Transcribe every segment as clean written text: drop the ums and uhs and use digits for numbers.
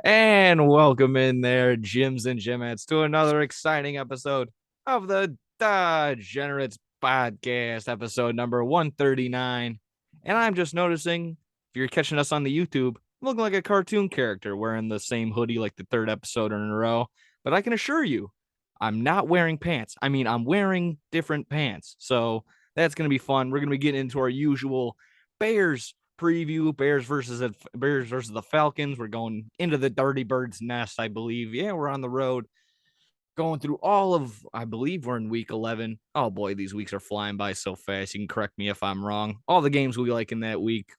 And welcome in there, Jims and Jimettes, to another exciting episode of the DAAAgenerates podcast, episode number 139. And I'm just noticing, if you're catching us on the YouTube, I'm looking like a cartoon character wearing the same hoodie like the third episode in a row. But I can assure you, I'm not wearing pants. I mean, I'm wearing different pants. So that's going to be fun. We're going to be getting into our usual Bears preview. Bears versus the Falcons. We're going into the Dirty Birds nest, I believe. Yeah, we're on the road going through all of, I believe we're in week 11. Oh boy, these weeks are flying by so fast. You can correct me if I'm wrong. All the games we like in that week.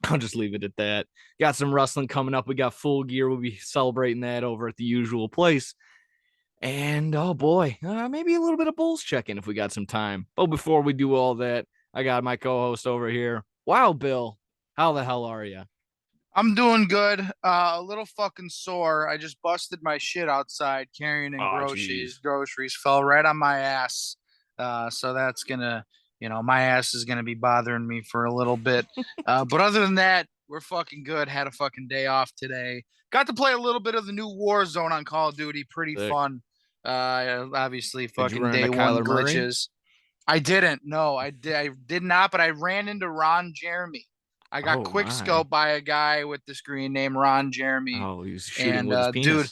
I'll just leave it at that. Got some wrestling coming up. We got Full Gear. We'll be celebrating that over at the usual place. And oh boy, maybe a little bit of Bulls check-in if we got some time. But before we do all that, I got my co-host over here. Wow, Bill, how the hell are you? I'm doing good. A little fucking sore. I just busted my shit outside carrying in Oh, groceries. jeez. Groceries fell right on my ass. So that's my ass is gonna be bothering me for a little bit. But other than that, we're fucking good. Had a fucking day off today. Got to play a little bit of the new Warzone on Call of Duty. Pretty Sick. fun. Obviously, Did you fucking run into day one Kyler Murray? glitches. I didn't. No, I did not. But I ran into Ron Jeremy. I got Oh quick my. scoped by a guy with the screen named Ron Jeremy, Oh, he was shooting and with his dude,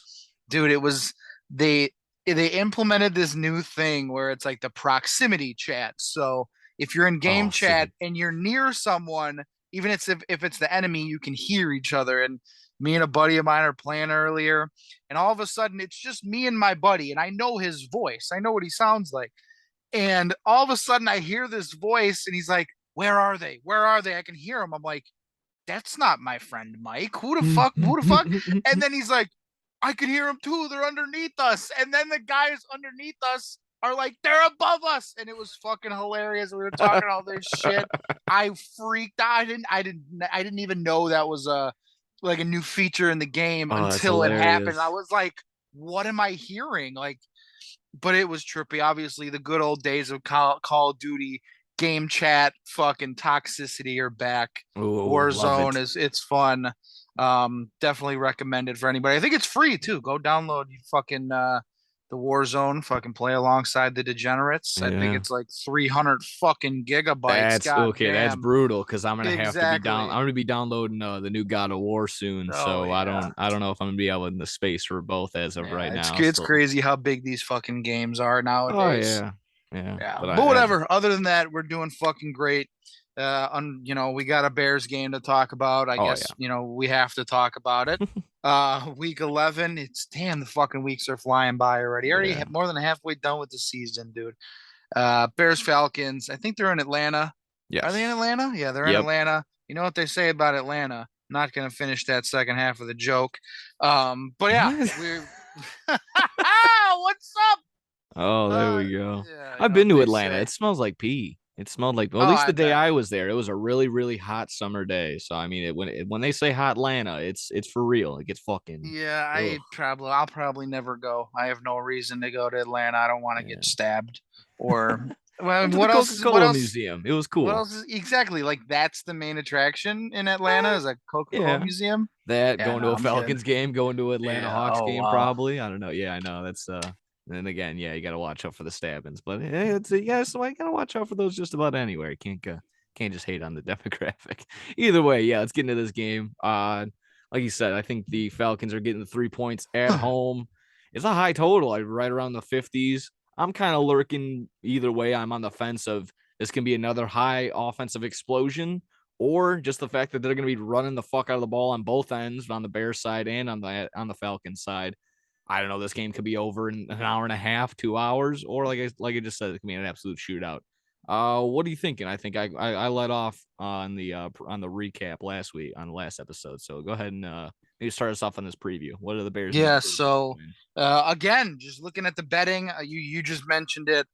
penis. it was they they implemented this new thing where it's like the proximity chat. So if you're in game Oh, chat sick. and you're near someone, even if it's the enemy, you can hear each other. And me and a buddy of mine are playing earlier, and all of a sudden it's just me and my buddy, and I know his voice, I know what he sounds like, and all of a sudden I hear this voice, and he's like, "Where are they? Where are they?" I can hear him. I'm like, that's not my friend Mike. Who the fuck? Who the fuck? And then he's like, I can hear them too. They're underneath us. And then the guys underneath us are like, they're above us. And it was fucking hilarious. We were talking all this shit. I freaked out. I didn't even know that was a new feature in the game Oh, that's until it happened. I hilarious. was like, what am I hearing? Like, but it was trippy. Obviously, the good old days of Call of Duty game chat, fucking toxicity are back. Oh, love Warzone it. is it's fun. Definitely recommended for anybody. I think it's free too. Go download you fucking the Warzone. Fucking play alongside the Degenerates. I think Yeah. it's like 300 fucking gigabytes. That's God okay. That's damn. brutal because I'm gonna have to be down. I'm Exactly. gonna be downloading the new God of War soon. Oh So I yeah. don't I don't know if I'm gonna be able in the space for both as of right Yeah, it's now. it's So crazy how big these fucking games are oh nowadays. yeah, yeah. Yeah, But but I whatever. Other than that, we're doing fucking great. We got a Bears game to talk about. I oh guess, yeah. we have to talk about it. Week 11. It's damn, the fucking weeks are flying by already. Yeah. More than halfway done with the season, dude. Bears Falcons. I think they're in Atlanta. Are they in Yes. Atlanta? Yeah, they're in Yep. Atlanta. You know what they say about Atlanta? Not gonna finish that second half of the joke. But yeah, What? we're what's up? Oh, there Uh, we go. yeah, you I've know what been to they Atlanta. say. It smells like pee. It smelled like, well, at Oh, least I the day bet. I was there, it was a really, really hot summer day. So I mean, when they say hot Atlanta, it's for real. It gets fucking Yeah, ugh. I'll probably never go. I have no reason to go to Atlanta. I don't want to get Yeah. stabbed or well, Went to the Coca what Cola else Museum. It was what cool. else is exactly like that's the main attraction in Atlanta Uh, is a Coca-Cola yeah. museum? That Yeah, going no, to a I'm good. Falcons game, going to Atlanta Yeah, Hawks oh game, wow. probably. I don't know. Yeah, I know. That's and then again, yeah, you got to watch out for the stabbings. But it's yeah, so I got to watch out for those just about anywhere. You can't just hate on the demographic. Either way, yeah, let's get into this game. Like you said, I think the Falcons are getting the 3 points at home. It's a high total, like right around the 50s. I'm kind of lurking either way. I'm on the fence of this can be another high offensive explosion, or just the fact that they're going to be running the fuck out of the ball on both ends, on the Bears side and on the Falcons side. I don't know. This game could be over in an hour and a half, 2 hours, or like I just said, it could be an absolute shootout. What are you thinking? I think I let off on the recap last week on the last episode. So go ahead and maybe start us off on this preview. What do the Bears need to Yeah, prove in this so win? again, just looking at the betting, you just mentioned it.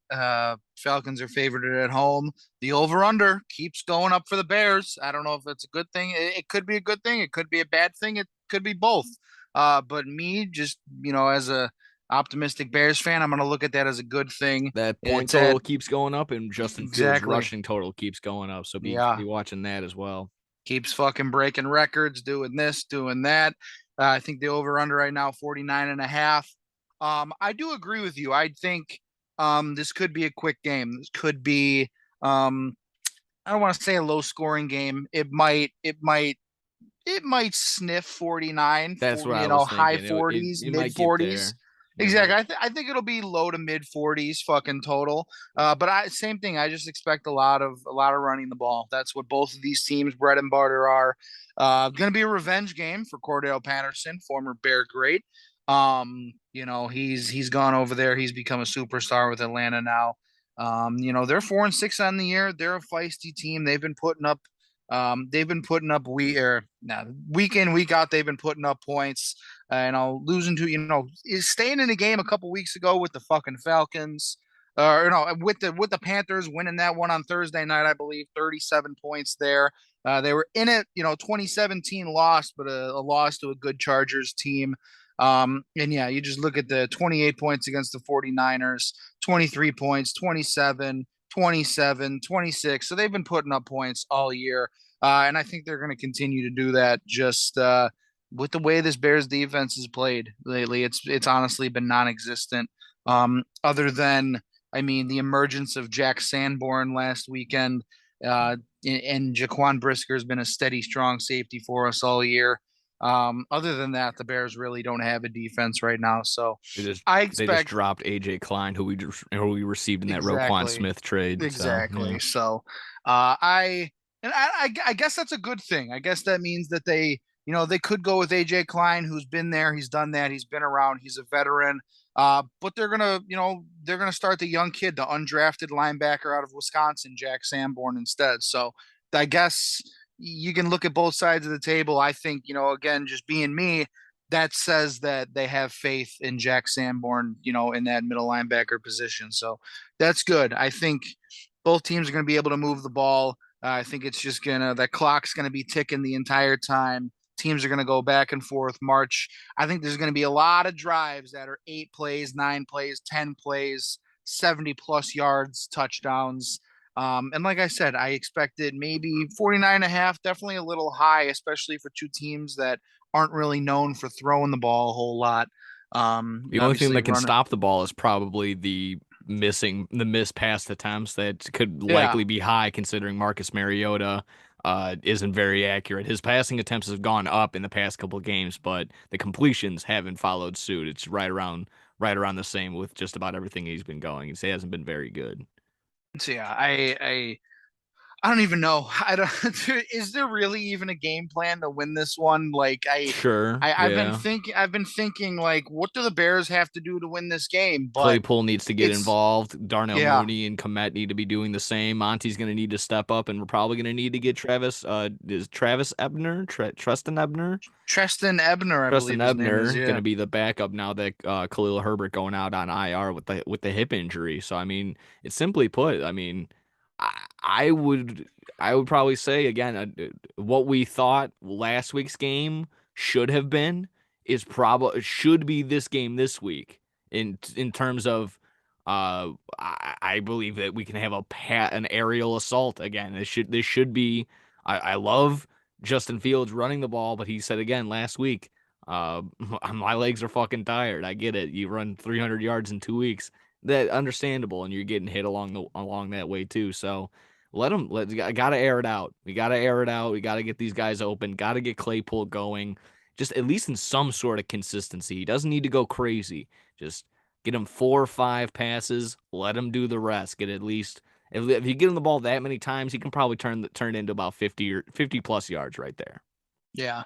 Falcons are favored at home. The over under keeps going up for the Bears. I don't know if it's a good thing. It could be a good thing. It could be a bad thing. It could be both. But me, just as a optimistic Bears fan, I'm gonna look at that as a good thing. That point It's at total keeps going up, and Justin Fields' exactly, rushing total keeps going up. So be yeah, be watching that as well. keeps fucking breaking records, doing this, doing that. I think the over-under right now, 49.5. I do agree with you. I think this could be a quick game. This could be um, I don't want to say a low-scoring game. It might sniff 49, That's what I was high thinking. It, 40s, it mid might get 40s. there. It Exactly. might. I think it'll be low to mid 40s fucking total. But same thing. I just expect a lot of running the ball. That's what both of these teams bread and butter are. Going to be a revenge game for Cordell Patterson, former Bear great. He's gone over there. He's become a superstar with Atlanta now. They're 4-6 on the year. They're a feisty team. They've been putting up week in, week out, they've been putting up points. Losing to, is staying in the game a couple weeks ago with the fucking Falcons. With the Panthers winning that one on Thursday night, I believe, 37 points there. They were in it, 2017 lost, but a loss to a good Chargers team. And yeah, you just look at the 28 points against the 49ers, 23 points, 27, 27, 26. So they've been putting up points all year. And I think they're going to continue to do that just with the way this Bears defense has played lately. It's honestly been non-existent. Other than, I mean, the emergence of Jack Sanborn last weekend, and Jaquan Brisker has been a steady, strong safety for us all year. Other than that, the Bears really don't have a defense right now. So They just I they just expect dropped AJ Klein, who we received in that Roquan exactly. Smith trade. So Exactly. yeah, So, I guess that's a good thing. I guess that means that they could go with AJ Klein, who's been there, he's done that, he's been around, he's a veteran. But they're gonna start the young kid, the undrafted linebacker out of Wisconsin, Jack Sanborn, instead. So, I guess you can look at both sides of the table. I think, again, just being me, that says that they have faith in Jack Sanborn, in that middle linebacker position. So that's good. I think both teams are going to be able to move the ball. I think it's just that clock's gonna be ticking the entire time. Teams are gonna go back and forth, march. I think there's gonna be a lot of drives that are 8 plays, 9 plays, 10 plays, 70 plus yards, touchdowns. And like I said, I expected maybe 49 and a half, definitely a little high, especially for two teams that aren't really known for throwing the ball a whole lot. the only thing Obviously that can running. stop the ball is probably the missed pass attempts that could Yeah. likely be high considering Marcus Mariota isn't very accurate. His passing attempts have gone up in the past couple of games, but the completions haven't followed suit. It's right around the same with just about everything he's been going. He hasn't been very good. So yeah, I don't even know. I don't. Is there really even a game plan to win this one? Like Sure, I've been yeah. thinking. I've been thinking like, what do the Bears have to do to win this game? But Claypool needs to get it's involved. Darnell yeah, Mooney and Komet need to be doing the same. Monty's going to need to step up, and we're probably going to need to get Travis. Is Travis Ebner, Treston Ebner, Treston Ebner, I Treston believe his name is. Ebner going Yeah, to be the backup now that Khalil Herbert going out on IR with the hip injury. So I mean, it's simply put. I mean, I would probably say again what we thought last week's game should have been is probably should be this game this week in terms of I believe that we can have an aerial assault again. This should be I love Justin Fields running the ball, but he said again last week, my legs are fucking tired. I get it. You run 300 yards in 2 weeks. That understandable, and you're getting hit along that way too. So gotta air it out. We gotta air it out. We gotta get these guys open. Gotta get Claypool going. Just at least in some sort of consistency. He doesn't need to go crazy. Just get him 4 or 5 passes. Let him do the rest. Get at least if you give him the ball that many times, he can probably turn it into about 50 plus yards right there. yeah.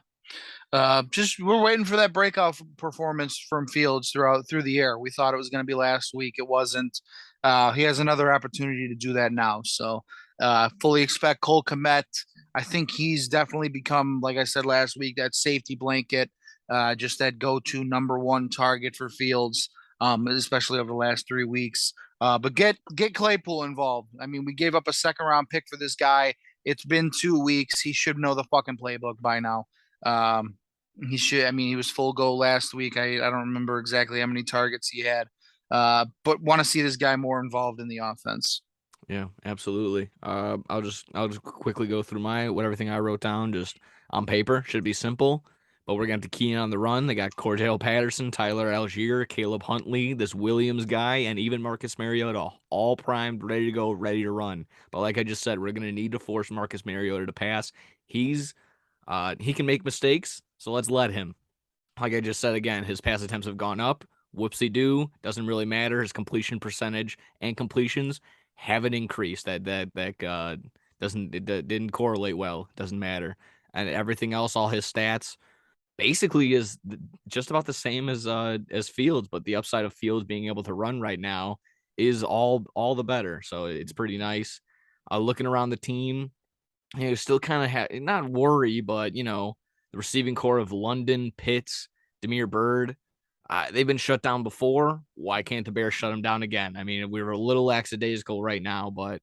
Just we're waiting for that breakout performance from Fields through the air. We thought it was going to be last week. It wasn't. He has another opportunity to do that now. So fully expect Cole Kmet. I think he's definitely become, like I said last week, that safety blanket, just that go-to number one target for Fields, especially over the last 3 weeks. But get Claypool involved. I mean, we gave up a second round pick for this guy. It's been 2 weeks. He should know the fucking playbook by now. Um, he should. I mean, he was full go last week. I don't remember exactly how many targets he had, but want to see this guy more involved in the offense. Yeah, absolutely. I'll just quickly go through my what everything I wrote down just on paper. Should be simple. but we're going to key in on the run. They got Cordell Patterson, Tyler Algier, Caleb Huntley, this Williams guy, and even Marcus Mariota, all primed, ready to go, ready to run. But like I just said, we're going to need to force Marcus Mariota to pass. He can make mistakes, so let's let him. Like I just said again, his pass attempts have gone up. Whoopsie doo, doesn't really matter. His completion percentage and completions haven't increased. That doesn't it didn't correlate well. Doesn't matter. And everything else, all his stats, basically is just about the same as Fields. But the upside of Fields being able to run right now is all the better. So it's pretty nice. Looking around the team, still kind of not worry, but the receiving core of London, Pitts, Demir Bird, they've been shut down before. Why can't the Bears shut them down again? I mean, we were a little lackadaisical right now, but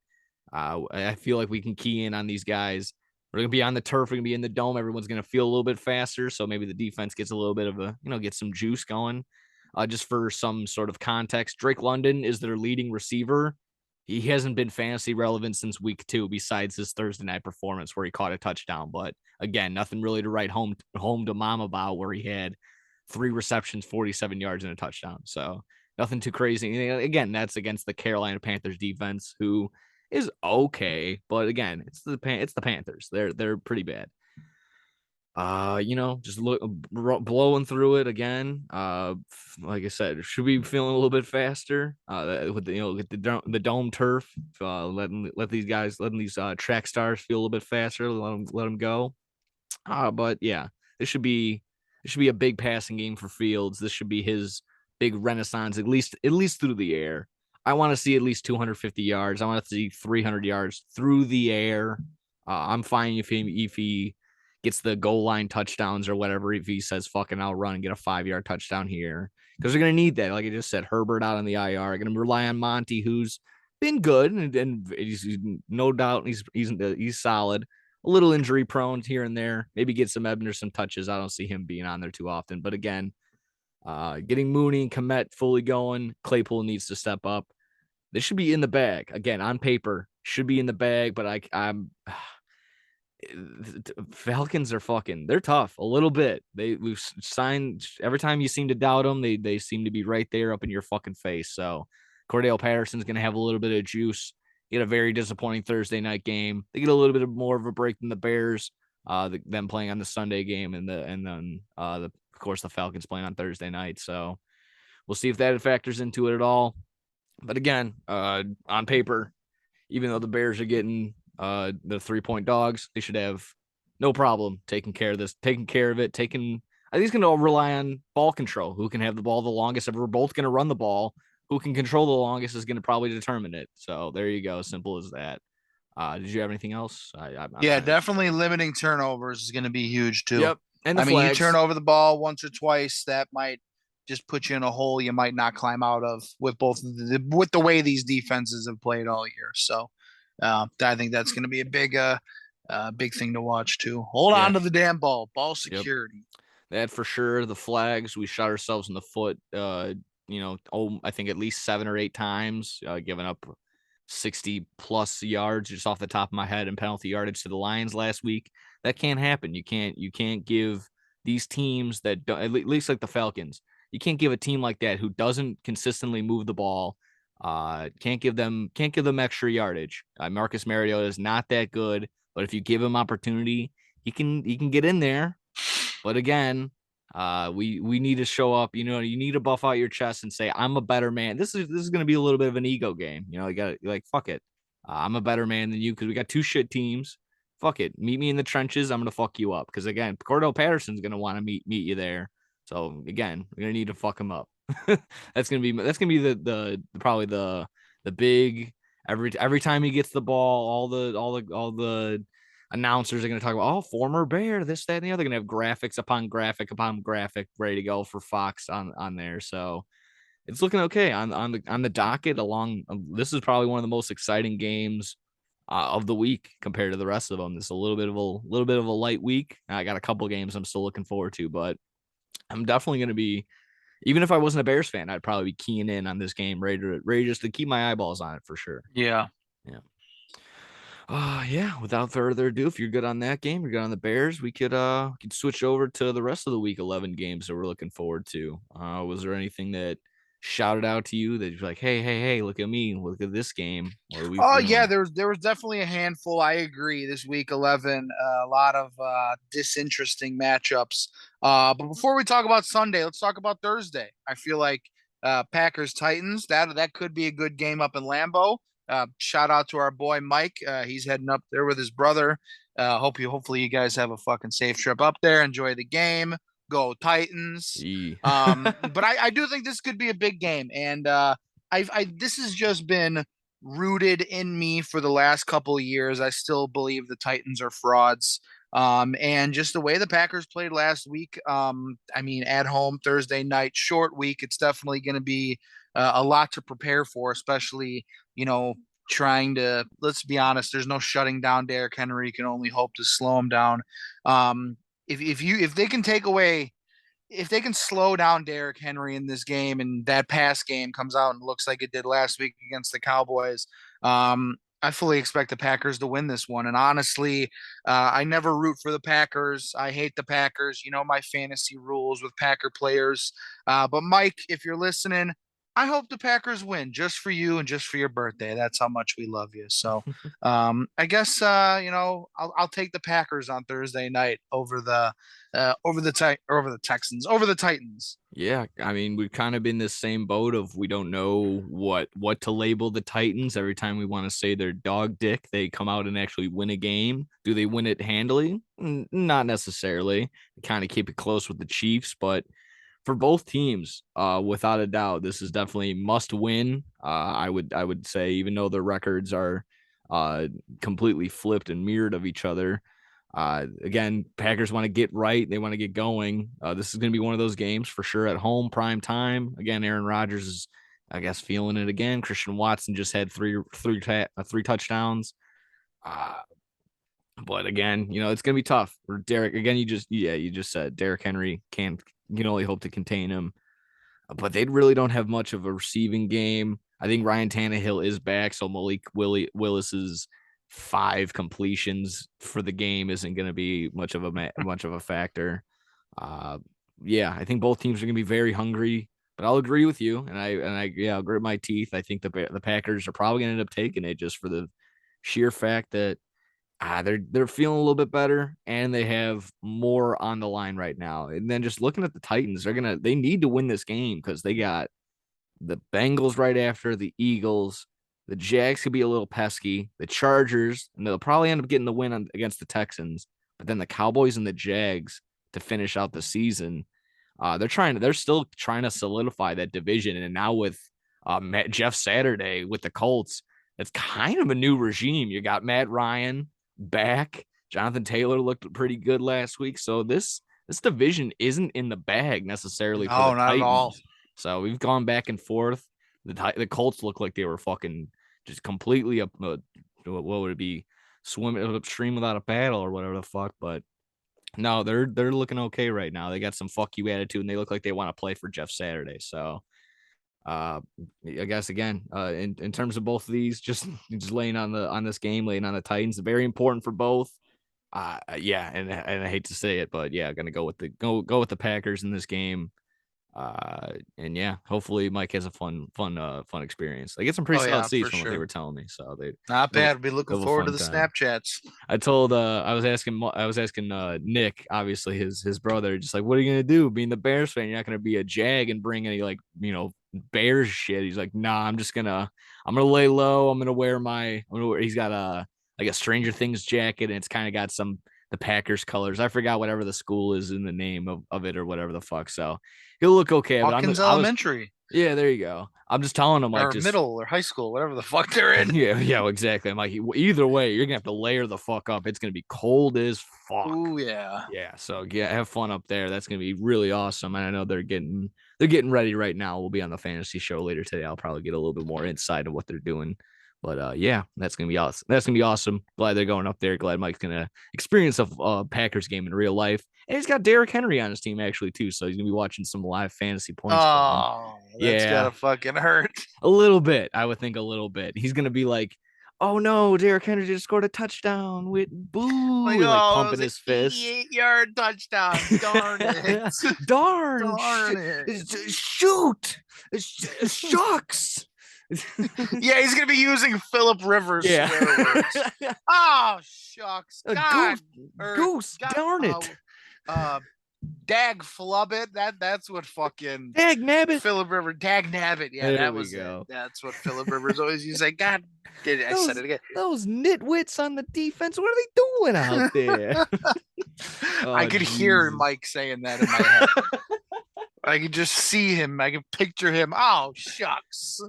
I feel like we can key in on these guys. We're gonna be on the turf. We're gonna be in the dome. Everyone's gonna feel a little bit faster, so maybe the defense gets a little bit of get some juice going. Just for some sort of context, Drake London is their leading receiver. He hasn't been fantasy relevant since week 2, besides his Thursday night performance where he caught a touchdown. But again, nothing really to write home to mom about, where he had 3 receptions, 47 yards, and a touchdown. So nothing too crazy. Again, that's against the Carolina Panthers defense, who is okay, but again, it's the Panthers. They're pretty bad. Just blowing through it again. Like I said, should be feeling a little bit faster. With the dome turf, letting these track stars feel a little bit faster. Let them go. But yeah, this should be a big passing game for Fields. This should be his big renaissance, at least through the air. I want to see at least 250 yards. I want to see 300 yards through the air. I'm fine if he gets the goal line touchdowns or whatever. If he says fucking I'll run and get a 5-yard touchdown here, because they're gonna need that. Like I just said, Herbert out on the IR. Going to rely on Monty, who's been good and he's no doubt he's solid. A little injury prone here and there. Maybe get some Ebner some touches. I don't see him being on there too often. But again, getting Mooney and Komet fully going. Claypool needs to step up. This should be in the bag. Again, on paper, should be in the bag, but I'm Falcons are they're tough a little bit. We've signed every time you seem to doubt them, they seem to be right there up in your fucking face. So Cordell Patterson's gonna have a little bit of juice. Get a very disappointing Thursday night game. They get a little bit more of a break than the Bears. Them playing on the Sunday game and then of course the Falcons playing on Thursday night. So we'll see if that factors into it at all. But again, on paper, even though the Bears are getting the 3-point dogs, they should have no problem taking care of this, taking care of it, taking. I think it's going to rely on ball control. Who can have the ball the longest? If we're both going to run the ball, who can control the longest is going to probably determine it. So there you go. Simple as that. Did you have anything else? I'm Yeah, kind of. definitely limiting turnovers is going to be huge too. Yep. And the I mean, you turn flags. over the ball once or twice, that might just put you in a hole you might not climb out of with with the way these defenses have played all year. So, I think that's going to be a big thing to watch too. Hold on Yeah. to the damn ball Yep. security. That for sure. The flags, we shot ourselves in the foot. I think at least 7 or 8 times, giving up 60 plus yards just off the top of my head and penalty yardage to the Lions last week. That can't happen. You can't give these teams that don't, at least like the Falcons. You can't give a team like that who doesn't consistently move the ball. Can't give them extra yardage. Marcus Mariota is not that good, but if you give him opportunity, he can get in there. But again, we need to show up. You need to buff out your chest and say, "I'm a better man." This is going to be a little bit of an ego game. You got like fuck it. I'm a better man than you because we got 2 shit teams. Fuck it. Meet me in the trenches. I'm gonna fuck you up because again, Cordell Patterson's gonna want to meet you there. So again, we're gonna need to fuck him up. that's gonna be the probably the big every time he gets the ball, all the announcers are going to talk about, former Bear, this, that, and the other. Going to have graphics upon graphic upon graphic ready to go for Fox on there. So it's looking okay on the docket. This is probably one of the most exciting games of the week compared to the rest of them. It's a little bit of a light week. I got a couple games I'm still looking forward to, but I'm definitely going to be. Even if I wasn't a Bears fan, I'd probably be keying in on this game, ready just to keep my eyeballs on it for sure. Yeah. Yeah. Yeah, without further ado, if you're good on that game, you're good on the Bears, we could switch over to the rest of the week 11 games that we're looking forward to. Was there anything that shouted out to you that you're like, hey, look at me, look at this game? What are we Oh yeah, feeling? there was definitely a handful. I agree. This week 11, a lot of disinteresting matchups. But before we talk about Sunday, let's talk about Thursday. I feel like Packers Titans, that could be a good game up in Lambeau. Shout out to our boy Mike. He's heading up there with his brother. Hopefully you guys have a fucking safe trip up there. Enjoy the game. Go Titans. E. But I do think this could be a big game, and this has just been rooted in me for the last couple of years. I still believe the Titans are frauds. And just the way the Packers played last week, I mean, at home Thursday night, short week, it's definitely going to be a lot to prepare for, especially, you know, trying to, let's be honest, there's no shutting down Derrick Henry. You can only hope to slow him down. If they can take away if they can slow down Derrick Henry in this game and that pass game comes out and looks like it did last week against the Cowboys, I fully expect the Packers to win this one. And honestly, I never root for the Packers. I hate the Packers. You know my fantasy rules with Packer players. But Mike, if you're listening, I hope the Packers win just for you and just for your birthday. That's how much we love you. So I guess I'll take the Packers on Thursday night over the Texans, over the Titans. Yeah, I mean, we've kind of been this same boat of we don't know what to label the Titans. Every time we want to say they're dog dick, they come out and actually win a game. Do they win it handily? Not necessarily. They kind of keep it close with the Chiefs, but for both teams, without a doubt, this is definitely must win. I would say, even though the records are uh completely flipped and mirrored of each other. Again, Packers want to get right. They want to get going. This is going to be one of those games for sure at home, prime time. Again, Aaron Rodgers is, I guess, feeling it again. Christian Watson just had three touchdowns. Uh, but again, it's going to be tough for Derek. Again, you just said Derrick Henry can't. You can only hope to contain him, but they really don't have much of a receiving game. I think Ryan Tannehill is back, so Willis's 5 completions for the game isn't going to be much of a factor. Uh, yeah, I think both teams are going to be very hungry, but I'll agree with you, and I'll grit my teeth. I think the Packers are probably going to end up taking it just for the sheer fact that they're feeling a little bit better and they have more on the line right now. And then just looking at the Titans, they need to win this game because they got the Bengals right after the Eagles. The Jags could be a little pesky. The Chargers, and they'll probably end up getting the win against the Texans. But then the Cowboys and the Jags to finish out the season. They're still trying to solidify that division. And now with Jeff Saturday with the Colts, it's kind of a new regime. You got Matt Ryan back. Jonathan Taylor looked pretty good last week. So this division isn't in the bag necessarily for the No, not at all. Titans. So we've gone back and forth. The Colts look like they were fucking just completely up. What would it be? Swimming upstream without a paddle or whatever the fuck. But no, they're looking okay right now. They got some fuck you attitude and they look like they want to play for Jeff Saturday. So uh I guess again, in terms of both of these, just laying on this game, laying on the Titans, very important for both. Yeah, and I hate to say it, but yeah, gonna go with the Packers in this game. And yeah, hopefully Mike has a fun experience. They get some pretty Oh solid yeah, seats for from what they sure. were telling me, so Not they'll, bad. I'll be looking they'll have a forward to fun the time. Snapchats. I was asking Nick, obviously his brother, just like, what are you gonna do? Being the Bears fan, you're not gonna be a jag and bring any, like, Bears shit. He's like, nah, I'm gonna lay low. He's got a Stranger Things jacket, and it's kind of got the Packers colors. I forgot whatever the school is in the name of it or whatever the fuck. So he'll look okay. But Hawkins I was Elementary yeah, there you go. I'm just telling him, like, or just middle or high school, whatever the fuck they're in. yeah, exactly. I'm like, either way, you're gonna have to layer the fuck up. It's gonna be cold as fuck. Ooh yeah. Yeah, so yeah, have fun up there. That's gonna be really awesome. And I know they're getting ready right now. We'll be on the fantasy show later today. I'll probably get a little bit more insight of what they're doing. But yeah, that's gonna be awesome. That's gonna be awesome. Glad they're going up there. Glad Mike's gonna experience a Packers game in real life. And he's got Derrick Henry on his team actually too, so he's gonna be watching some live fantasy points from him. Oh, that's Yeah, gotta fucking hurt. a little bit. I would think a little bit. He's gonna be like, oh no, Derrick Henry just scored a touchdown with Like, boo, like oh, it pumping was an his fist. 88-yard touchdown. Darn it. Darn, Darn it. shoot, shucks. Yeah, he's gonna be using Philip Rivers Yeah. swear words. Oh shucks. A God. goose, Or goose, God darn it. uh dag flubbit. That's what fucking Dag nabbit. Philip Rivers, dag nabbit. Yeah, There that we was it. go. That's what Philip Rivers always used. Like, God, did I said Those it again? those nitwits on the defense, what are they doing out there? I Oh could hear Jesus. Mike saying that in my head. I could just see him. I could picture him. Oh shucks.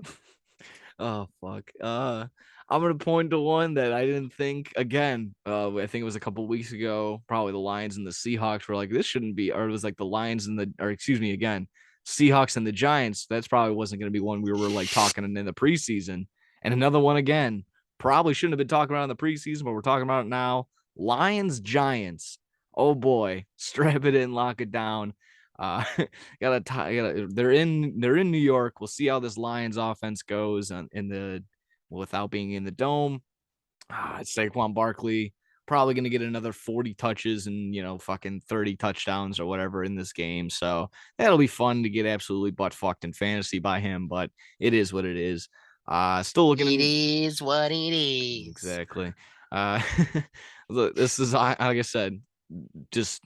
Oh fuck. I'm gonna point to one that I didn't think again. I think it was a couple weeks ago. Probably the Lions and the Seahawks were like, this shouldn't be, or it was like the Lions and the, or excuse me, again, Seahawks and the Giants. That's probably wasn't gonna be one we were like talking in the preseason. And another one again, probably shouldn't have been talking about in the preseason, but we're talking about it now. Lions Giants. Oh boy, strap it in, lock it down. Uh, they're in New York. We'll see how this Lions offense goes in the without being in the dome. Saquon Barkley probably going to get another 40 touches and fucking 30 touchdowns or whatever in this game. So that'll be fun to get absolutely butt fucked in fantasy by him, but it is what it is. Still looking It at is what it is. exactly. Uh, look, this is like I said, just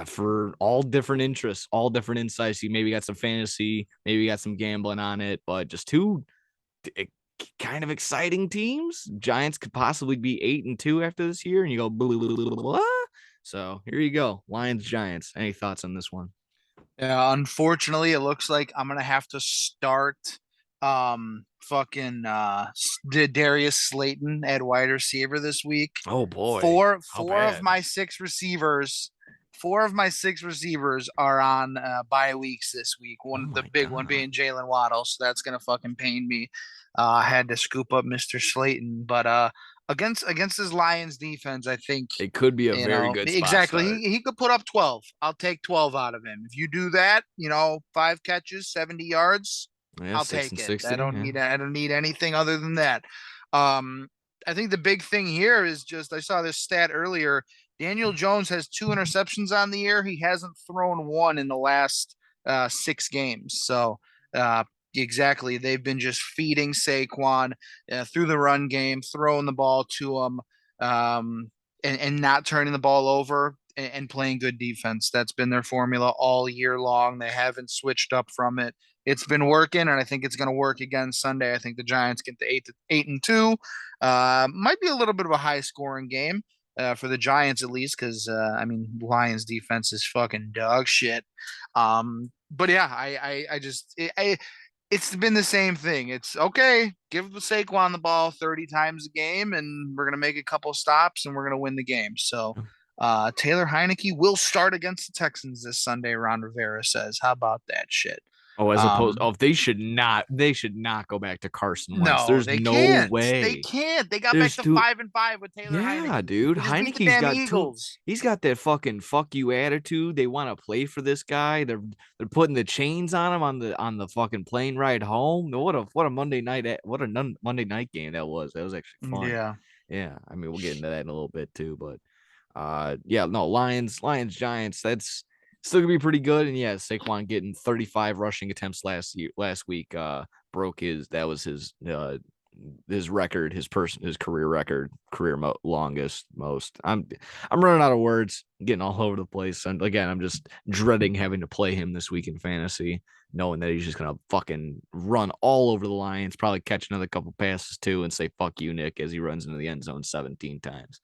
for all different interests, all different insights. You maybe got some fantasy, maybe you got some gambling on it, but just two kind of exciting teams. Giants could possibly be 8-2 after this year, and you go blah, blah, blah, blah. So here you go, Lions Giants. Any thoughts on this one? Yeah, unfortunately, it looks like I'm gonna have to start fucking Darius Slayton at wide receiver this week. Oh boy, Four how four of bad? my six receivers, four of my six receivers are on bye weeks this week. Oh One, the my big one god. being Jalen Waddle, so that's gonna fucking pain me. I had to scoop up Mr. Slayton, but against his Lions defense, I think It could be a very good spot exactly. start. He could put up 12. I'll take 12 out of him. If you do that, 5 catches, 70 yards, Yeah, I'll six take and it. I sixty. don't Yeah. need I don't need anything other than that. Um, I think the big thing here is just I saw this stat earlier. Daniel Jones has 2 interceptions on the year. He hasn't thrown one in the last 6 games. So exactly, they've been just feeding Saquon through the run game, throwing the ball to him, and not turning the ball over and playing good defense. That's been their formula all year long. They haven't switched up from it. It's been working, and I think it's going to work again Sunday. I think the Giants get to 8-2. Might be a little bit of a high scoring game for the Giants at least, because Lions defense is fucking dog shit. But yeah, it's been the same thing. It's okay. Give the Saquon the ball 30 times a game, and we're gonna make a couple stops, and we're gonna win the game. So, Taylor Heineke will start against the Texans this Sunday. Ron Rivera says, "How about that shit?" Oh, as opposed, Um, oh, they should not go back to Carson Wentz. no, There's they no can't. They way. can't. They got back There's to two. 5-5 with Taylor Yeah, Heineke. dude. They just beat the Heineke's damn got two. Eagles. He's got that fucking fuck you attitude. They want to play for this guy. They're putting the chains on him on the fucking plane ride home. What a Monday night Monday night game that was. That was actually fun. Yeah. Yeah, I mean we'll get into that in a little bit too, but yeah, no, Lions Giants. That's still gonna be pretty good. And yeah, Saquon getting 35 rushing attempts last week. Broke his record, his career record, longest, most. I'm running out of words, getting all over the place, and again, I'm just dreading having to play him this week in fantasy, knowing that he's just gonna fucking run all over the Lions, probably catch another couple passes too, and say "fuck you, Nick" as he runs into the end zone 17 times.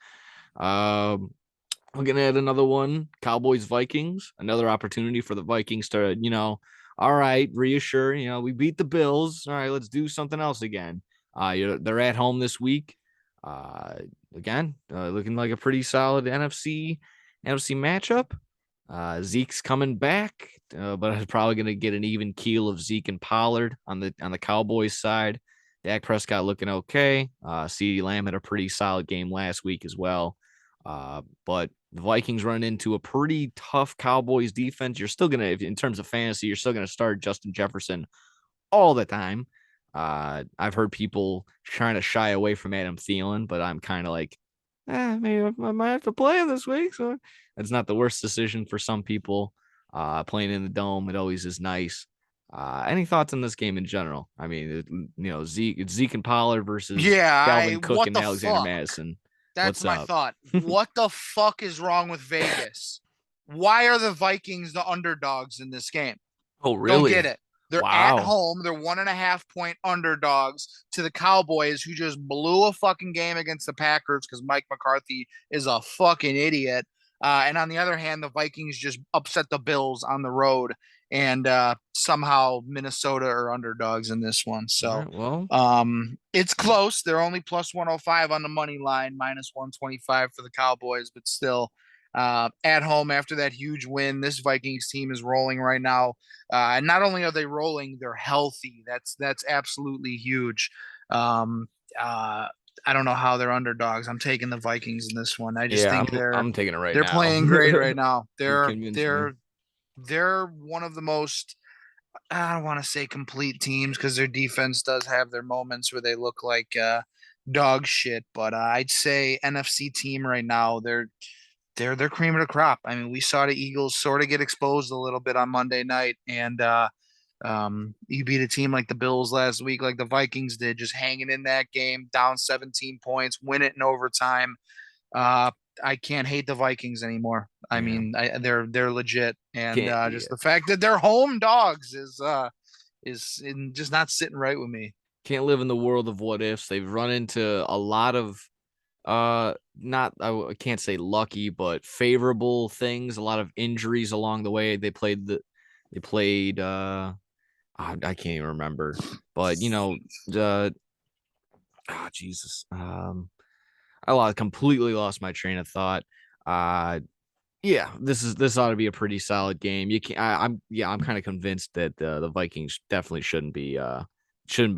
Um, Looking at another one, Cowboys Vikings, another opportunity for the Vikings to, all right, reassure, we beat the Bills. All right, let's do something else again. They're at home this week. Again, looking like a pretty solid NFC matchup. Zeke's coming back, but I'm probably going to get an even keel of Zeke and Pollard on the Cowboys side. Dak Prescott looking okay. CeeDee Lamb had a pretty solid game last week as well. But the Vikings run into a pretty tough Cowboys defense. You're still going to, in terms of fantasy, you're still going to start Justin Jefferson all the time. I've heard people trying to shy away from Adam Thielen, but I'm kind of like, maybe I might have to play him this week. So it's not the worst decision for some people. Playing in the dome, it always is nice. Any thoughts on this game in general? I mean, Zeke and Pollard versus Yeah, Dalvin Cook what and the Alexander fuck? Madison. That's What's my up? thought. What the fuck is wrong with Vegas? Why are the Vikings the underdogs in this game? Oh, Don't really? get it. They're at Wow. home. They're 1.5 point underdogs to the Cowboys, who just blew a fucking game against the Packers because Mike McCarthy is a fucking idiot. And on the other hand, the Vikings just upset the Bills on the road, and somehow Minnesota are underdogs in this one. All So right. Well, it's close. They're only plus 105 on the money line, minus 125 for the Cowboys, but still at home after that huge win. This Vikings team is rolling right now. And not only are they rolling, they're healthy. That's absolutely huge. Um, uh, I don't know how they're underdogs. I'm taking the Vikings in this one. I just yeah, think I'm taking it right they're now. playing great right now. You They're convinced me. they're they're one of the most, I don't want to say complete teams because their defense does have their moments where they look like dog shit, but I'd say NFC team right now, they're cream of the crop. I mean, we saw the Eagles sort of get exposed a little bit on Monday night, and you beat a team like the Bills last week, like the Vikings did, just hanging in that game, down 17 points, win it in overtime. Uh, I can't hate the Vikings anymore. I Yeah, mean, they're legit, and can't. Yeah, just the fact that they're home dogs just not sitting right with me. can't live in the world of what ifs. They've run into a lot of not I can't say lucky, but favorable things. A lot of injuries along the way. They played. I can't even remember, but the Jesus. Completely lost my train of thought. Uh, Yeah, this ought to be a pretty solid game. You can I'm kind of convinced that the Vikings definitely shouldn't be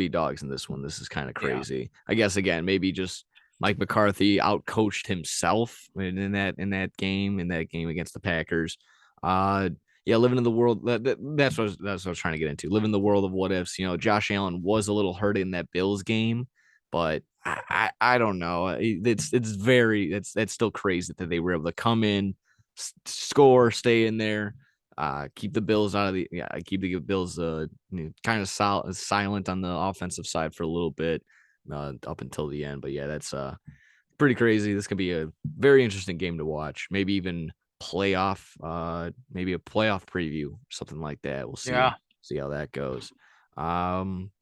dogs in this one. This is kind of Yeah. crazy. I guess again, maybe just Mike McCarthy outcoached himself in that game against the Packers. Uh yeah, living in the world that's what I was trying to get into. Living in the world of what ifs. Josh Allen was a little hurt in that Bills game, but I don't know. It's still crazy that they were able to come in, score, stay in there, keep the Bills out of keep the Bills kind of silent on the offensive side for a little bit up until the end. But yeah, that's pretty crazy. This could be a very interesting game to watch. Maybe a playoff preview, something like that. We'll Yeah. see how that goes. Um,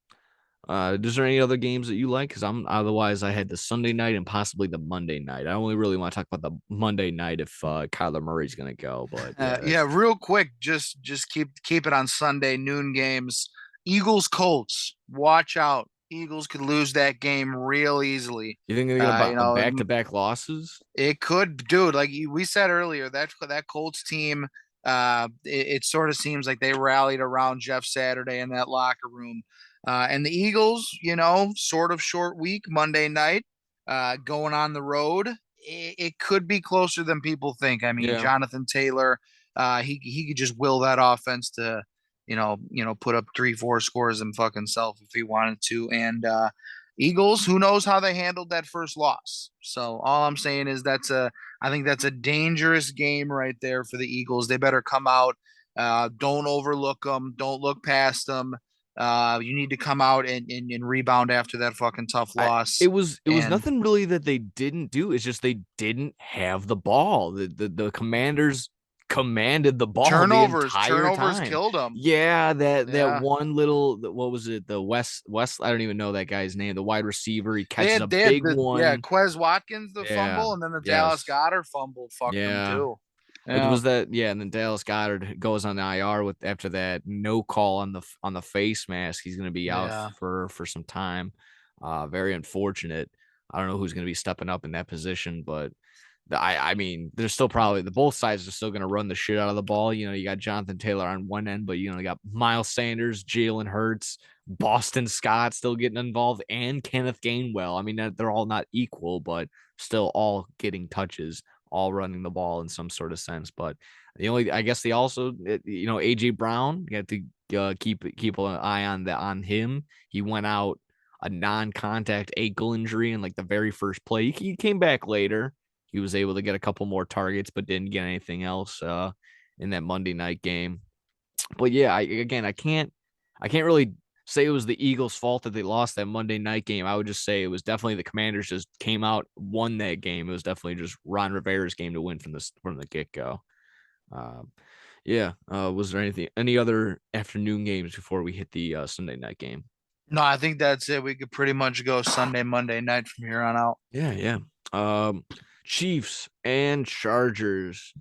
is there any other games that you like? Because I had the Sunday night and possibly the Monday night. I only really want to talk about the Monday night if Kyler Murray's gonna go. But yeah, Yeah, that's real quick, just keep it on Sunday noon games. Eagles Colts. Watch out. Eagles could lose that game real easily. you think they're gonna You a know, back to back losses? it could, dude. Like we said earlier, that Colts team, it sort of seems like they rallied around Jeff Saturday in that locker room. And the Eagles, sort of short week Monday night, going on the road. It could be closer than people think. I mean, Yeah, Jonathan Taylor, he could just will that offense to, put up 3, 4 scores and fucking self if he wanted to. And Eagles, who knows how they handled that first loss. So all I'm saying is I think that's a dangerous game right there for the Eagles. They better come out. Don't overlook them. Don't look past them. You need to come out and rebound after that fucking tough I loss. it was And nothing really that they didn't do. It's just they didn't have the ball. The Commanders commanded the ball the entire turnovers time. killed them. Yeah, that Yeah. one little what was it? The West I don't even know that guy's name. The wide receiver, he They catches a had they had big the yeah, one. Quez Watkins the Yeah. fumble, and then the Dallas Yes. Goddard fumble fucked them Yeah. too. It Yeah. was that, yeah, and then Dallas Goddard goes on the IR with after that no call on the face mask. He's going to be out Yeah. for some time. Very unfortunate. I don't know who's going to be stepping up in that position, but I mean, there's still probably the both sides are still going to run the shit out of the ball. You got Jonathan Taylor on one end, but you got Miles Sanders, Jalen Hurts, Boston Scott still getting involved, and Kenneth Gainwell. I mean, they're all not equal, but still all getting touches, all running the ball in some sort of sense. But I guess they also, AJ Brown got to keep an eye on him. He went out a non-contact ankle injury in like the very first play. He came back later. He was able to get a couple more targets, but didn't get anything else in that Monday night game. But yeah, I can't really say it was the Eagles' fault that they lost that Monday night game. I would just say it was definitely the Commanders just came out, won that game. It was definitely just Ron Rivera's game to win from the get go. Um, yeah. Was there any other afternoon games before we hit the Sunday night game? No, I think that's it. We could pretty much go Sunday, Monday night from here on out. Yeah, yeah. Um, Chiefs and Chargers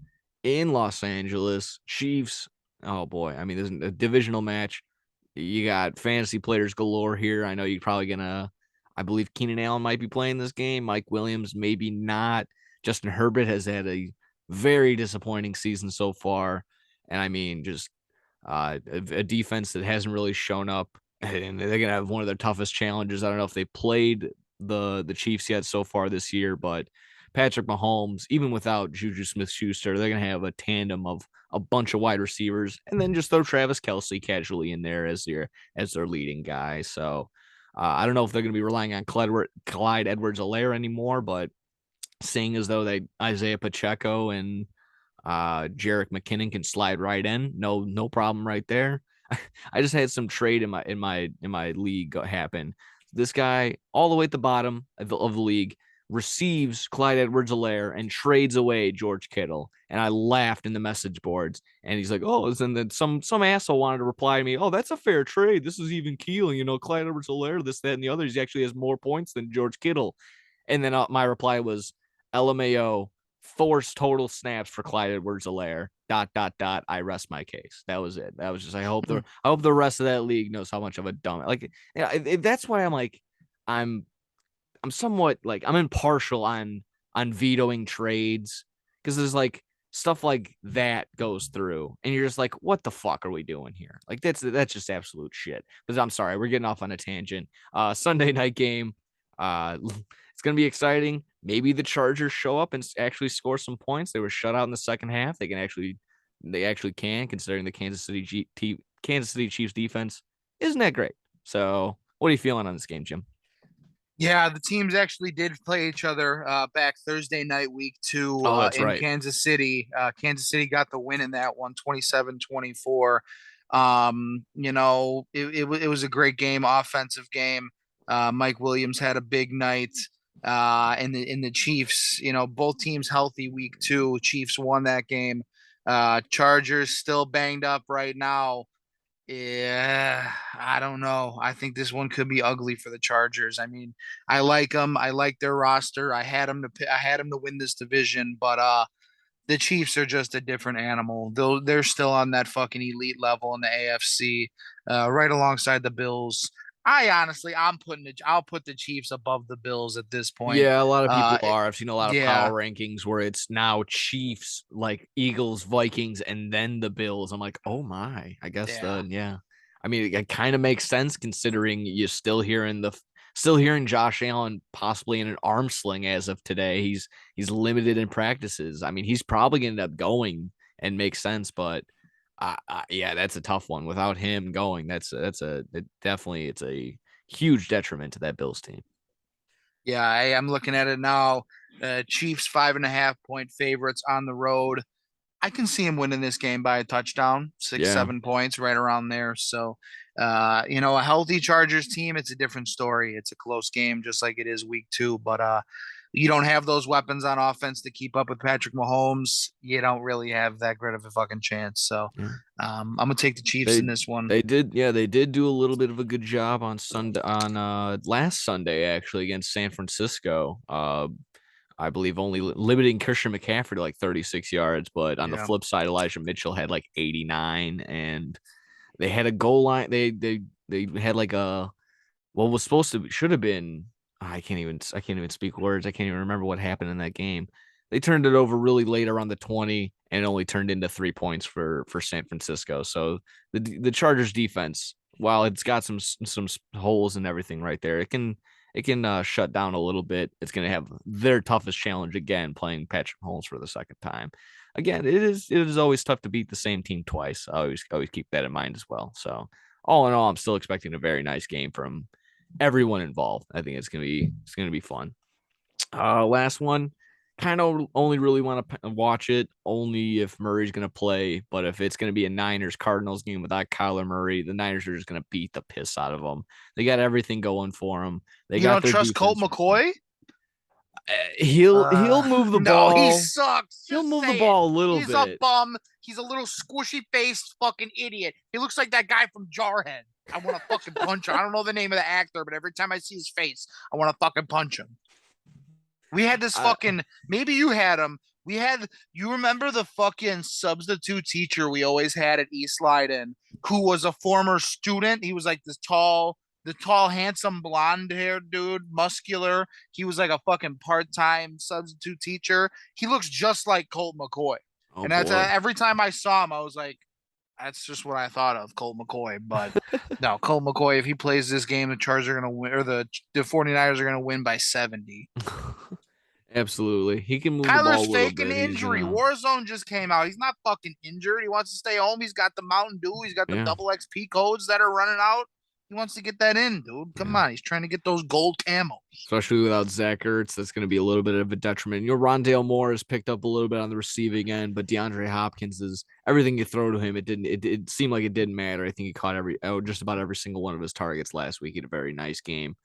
in Los Angeles. Chiefs. Oh boy, I mean, this is a divisional match. You got fantasy players galore here. I know you're probably gonna. I believe Keenan Allen might be playing this game. Mike Williams, maybe not. Justin Herbert has had a very disappointing season so far, and I mean, just a defense that hasn't really shown up, and they're gonna have one of their toughest challenges. I don't know if they played the Chiefs yet so far this year, but Patrick Mahomes, even without Juju Smith-Schuster, they're gonna have a tandem of a bunch of wide receivers, and then just throw Travis Kelce casually in there as their leading guy. So I don't know if they're gonna be relying on Clyde Edwards-Helaire anymore, but seeing as though they Isaiah Pacheco and Jerick McKinnon can slide right in. No problem right there. I just had some trade in my league happen. This guy all the way at the bottom of the league receives Clyde Edwards-Helaire and trades away George Kittle. And I laughed in the message boards. And he's like, "Oh," and then some asshole wanted to reply to me, "Oh, that's a fair trade. This is even keel. Clyde Edwards-Helaire, this, that, and the other. He actually has more points than George Kittle." And then my reply was, "LMAO, force total snaps for Clyde Edwards-Helaire. ... I rest my case." That was it. That was just. I hope the rest of that league knows how much of a dumb. Like, that's why I'm like, I'm I'm somewhat like I'm impartial on vetoing trades because there's like stuff like that goes through, and you're just like, what the fuck are we doing here? Like that's just absolute shit. But I'm sorry, we're getting off on a tangent. Sunday night game. It's gonna be exciting. Maybe the Chargers show up and actually score some points. They were shut out in the second half. They actually can, considering the Kansas City Chiefs defense isn't that great. So, what are you feeling on this game, Jim? Yeah, the teams actually did play each other back Thursday night, week two, Oh, that's in right. Kansas City. Kansas City got the win in that one, 27-24. It was a great game, offensive game. Mike Williams had a big night. In the Chiefs, both teams healthy week two. Chiefs won that game. Chargers still banged up right now. Yeah, I don't know. I think this one could be ugly for the Chargers. I mean, I like them. I like their roster. I had them to win this division, but the Chiefs are just a different animal. They're still on that fucking elite level in the AFC, right alongside the Bills. I'll put the Chiefs above the Bills at this point. Yeah, a lot of Uh, people it- are. I've seen a lot of power yeah, rankings where it's now Chiefs, like Eagles, Vikings, and then the Bills. I'm like, oh my. I guess yeah. yeah. I mean, it kind of makes sense considering you're still hearing Josh Allen possibly in an arm sling as of today. He's limited in practices. I mean, he's probably gonna end up going and make sense, but yeah, that's a tough one. Without him going, definitely it's a huge detriment to that Bills team. Yeah, I'm looking at it now. Chiefs 5.5 point favorites on the road. I can see him winning this game by a touchdown, six, Yeah. 7 points, right around there. So, a healthy Chargers team, it's a different story. It's a close game, just like it is week two. But you don't have those weapons on offense to keep up with Patrick Mahomes. You don't really have that great of a fucking chance. So, Yeah. I'm gonna take the Chiefs They in this one. they did, yeah, they did do a little bit of a good job on Sunday, on last Sunday actually, against San Francisco. I believe only limiting Christian McCaffrey to like 36 yards, but on the Yeah. flip side, Elijah Mitchell had like 89, and they had a goal line. They had like a what was supposed to should have been. I can't even speak words. I can't even remember what happened in that game. They turned it over really late around the 20 and it only turned into 3 points for San Francisco. So the Chargers defense, while it's got some holes and everything right there, shut down a little bit. It's going to have their toughest challenge again, playing Patrick Mahomes for the second time. Again, it is always tough to beat the same team twice. I always keep that in mind as well. So all in all, I'm still expecting a very nice game from everyone involved. I think it's gonna be fun. Last one, kind of only really want to watch it only if Murray's going to play. But if it's going to be a Niners Cardinals game without Kyler Murray, the Niners are just going to beat the piss out of them. They got everything going for them. They You got don't their trust Colt defense. McCoy? He'll move the No, he ball. sucks. He'll Just move the say it. ball a little He's a bit. bum. He's a little squishy faced fucking idiot. He looks like that guy from Jarhead. I want to fucking punch him. I don't know the name of the actor, but every time I see his face, I want to fucking punch him. We had this fucking, maybe you had him. You remember the fucking substitute teacher we always had at East Leiden, who was a former student? He was like the tall, handsome, blonde haired dude, muscular. He was like a fucking part time substitute teacher. He looks just like Colt McCoy. Oh And that's boy. every time I saw him, I was like, that's just what I thought of Colt McCoy. But no, Colt McCoy, if he plays this game, the Chargers are going to win, or the 49ers are going to win by 70. Absolutely. He can move the ball a Kyler's little faking bit. He's injury. gonna, Warzone just came out. He's not fucking injured. He wants to stay home. He's got the Mountain Dew. He's got the yeah. double XP codes that are running out. He wants to get that in, dude. Come on. He's trying to get those gold camos. Especially without Zach Ertz, that's going to be a little bit of a detriment. Rondale Moore has picked up a little bit on the receiving end, but DeAndre Hopkins is everything you throw to him. It seemed like it didn't matter. I think he caught just about every single one of his targets last week. He had a very nice game.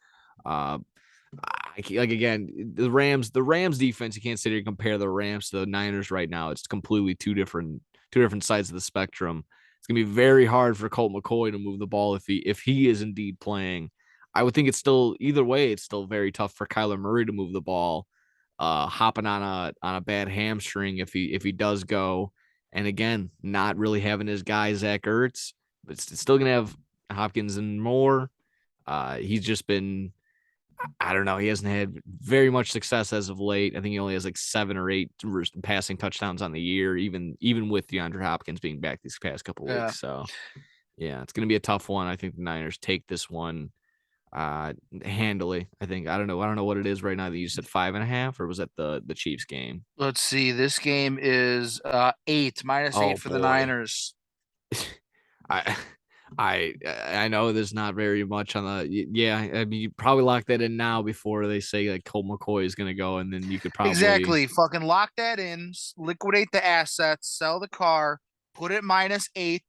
Again, the Rams defense, you can't sit here and compare the Rams to the Niners right now. It's completely two different sides of the spectrum. It's gonna be very hard for Colt McCoy to move the ball if he is indeed playing. I would think it's still either way. It's still very tough for Kyler Murray to move the ball, hopping on a bad hamstring if he does go, and again, not really having his guy Zach Ertz, but it's still gonna have Hopkins and Moore. He's just been, I don't know. He hasn't had very much success as of late. I think he only has like 7 or 8 passing touchdowns on the year, even with DeAndre Hopkins being back these past couple weeks. So, yeah, it's going to be a tough one. I think the Niners take this one handily. I don't know what it is right now. That you said 5.5, or was that the Chiefs game? Let's see. This game is 8 minus 8 for the Niners. I I know there's not very much on the I mean you probably lock that in now before they say like Colt McCoy is gonna go, and then you could probably exactly fucking lock that in, liquidate the assets, sell the car, put it minus 8,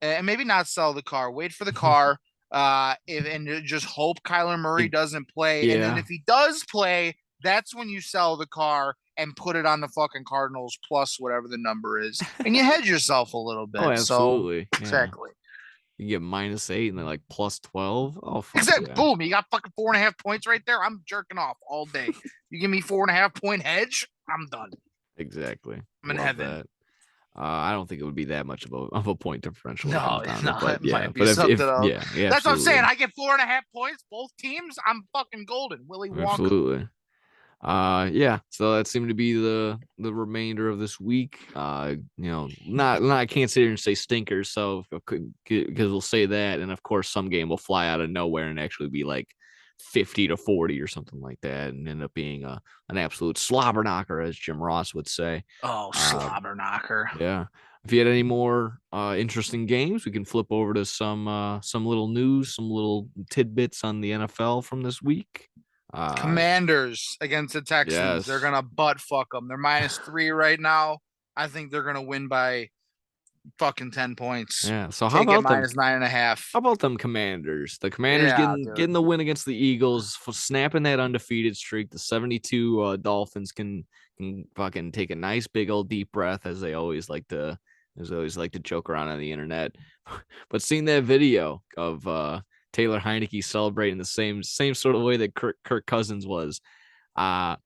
and maybe not sell the car, wait for the car, and just hope Kyler Murray doesn't play, and then if he does play, that's when you sell the car and put it on the fucking Cardinals plus whatever the number is, and you hedge yourself a little bit. Oh, absolutely. So, exactly. You get -8 and then like +12. Oh, fuck exactly. Yeah. Boom! You got fucking 4.5 points right there. I'm jerking off all day. You give me 4.5 point hedge, I'm done. Exactly. I'm in heaven. That. I don't think it would be that much of a point differential. No, but yeah, might be something else. Yeah, that's what I'm saying. I get 4.5 points, both teams. I'm fucking golden. Willy Wonka. Absolutely. So that seemed to be the remainder of this week. Not I can't sit here and say stinkers, so because we'll say that, and of course some game will fly out of nowhere and actually be like 50-40 or something like that, and end up being an absolute slobber knocker, as Jim Ross would say. Oh, slobber knocker. Yeah. If you had any more interesting games, we can flip over to some little news, some little tidbits on the NFL from this week. Commanders against the Texans. Yes. They're gonna butt fuck them. They're -3 right now. I think they're gonna win by fucking 10 points. Yeah. So how about them -9.5? How about them Commanders? The Commanders getting the win against the Eagles, for snapping that undefeated streak. The 72 Dolphins can fucking take a nice big old deep breath, as they always like to joke around on the internet. But seeing that video of Taylor Heineke celebrating the same sort of way that Kirk Cousins was. I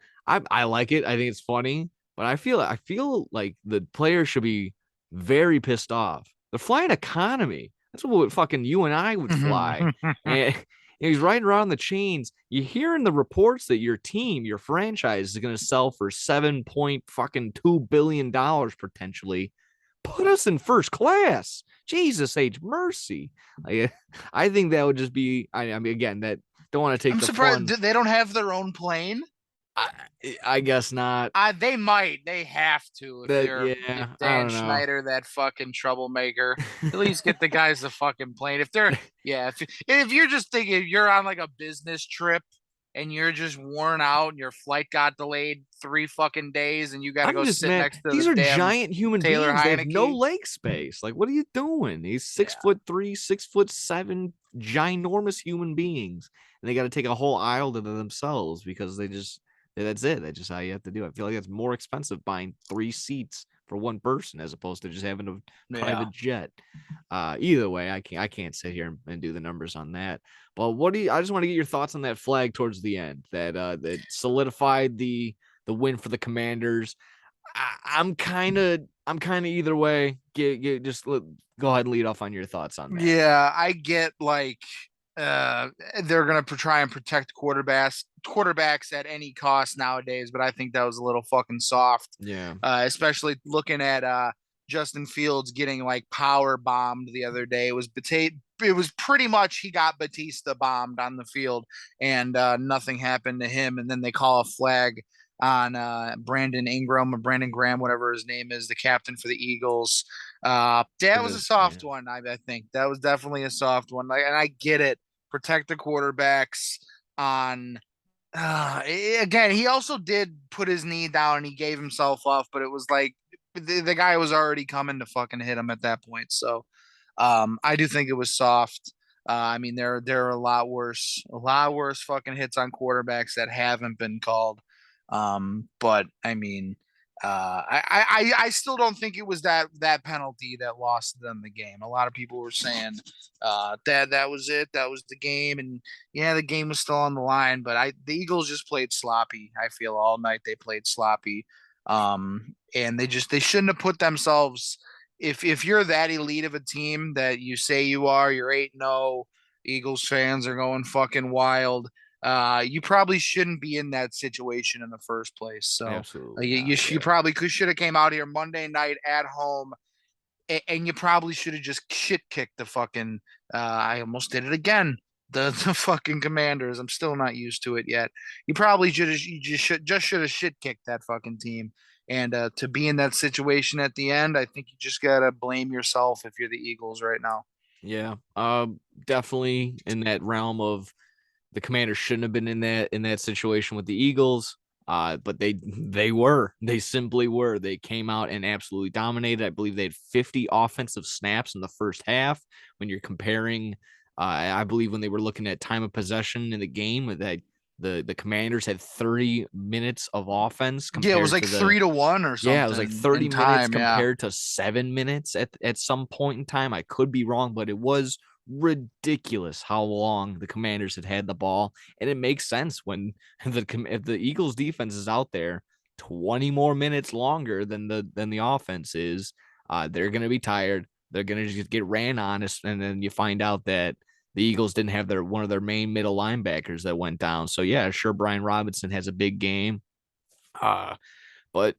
like it. I think it's funny, but I feel like the players should be very pissed off. They're flying economy. That's what fucking you and I would fly. And he's riding around the chains. You hearing the reports that your team, your franchise, is going to sell for $7.2 billion potentially. Put us in first class. Jesus H mercy. I think that would just be. I mean, again, that don't want to take I'm the surprised fun. they don't have their own plane. I, I guess not. They might. They have to if I Dan don't know. Schneider, that fucking troublemaker, at least get the guys the fucking plane. If they're yeah, if you're just thinking you're on like a business trip and you're just worn out and your flight got delayed 3 fucking days and you got to I'm go just sit mad. next to These the are damn giant human Taylor beings. They have no Heineke. leg space. Like, what are you doing? He's Yeah, 6'3", 6'7", ginormous human beings, and they got to take a whole aisle to themselves because that's it. That's just how you have to do it. I feel like it's more expensive buying 3 seats for one person as opposed to just having a yeah. private jet. Either way, I can't sit here and do the numbers on that. But what do you? I just want to get your thoughts on that flag towards the end that solidified the win for the Commanders. I'm kind of either way. Go ahead and lead off on your thoughts on that. Yeah, I get like uh they're gonna try and protect quarterbacks at any cost nowadays, but I think that was a little fucking soft. Yeah, Especially looking at Justin Fields getting like power bombed the other day. It was pretty much he got Batista bombed on the field and nothing happened to him. And then they call a flag on Brandon Ingram or Brandon Graham, whatever his name is, the captain for the Eagles. That was a soft yeah, one. I think that was definitely a soft one. Like, and I get it. Protect the quarterbacks on. Again, he also did put his knee down and he gave himself off, but it was like the guy was already coming to fucking hit him at that point. So, I do think it was soft. I mean, there are a lot worse fucking hits on quarterbacks that haven't been called. But I mean, I still don't think it was that penalty that lost them the game. A lot of people were saying that was it, that was the game, and yeah, the game was still on the line. But the Eagles just played sloppy. I feel all night they played sloppy, and they shouldn't have put themselves. If you're that elite of a team that you say you are, you're 8-0. Eagles fans are going fucking wild. You probably shouldn't be in that situation in the first place. So absolutely you not. probably should have came out here Monday night at home, and you probably should have just shit kicked the fucking. I almost did it again. The fucking Commanders. I'm still not used to it yet. You probably should have shit kicked that fucking team. And to be in that situation at the end, I think you just gotta blame yourself if you're the Eagles right now. Yeah, definitely in that realm of the Commanders shouldn't have been in that situation with the Eagles. But they simply were. They came out and absolutely dominated. I believe they had 50 offensive snaps in the first half. When you're comparing, I believe when they were looking at time of possession in the game, that the Commanders had 30 minutes of offense Yeah, it was compared like to the 3-1 or yeah, it was like something 30 in minutes time. Yeah. compared to 7 minutes at some point in time. I could be wrong, but it was ridiculous how long the Commanders had the ball. And it makes sense when if the Eagles defense is out there 20 more minutes longer than the offense is, they're gonna be tired. They're gonna just get ran on, and then you find out that the Eagles didn't have one of their main middle linebackers that went down. So yeah, sure, Brian Robinson has a big game. But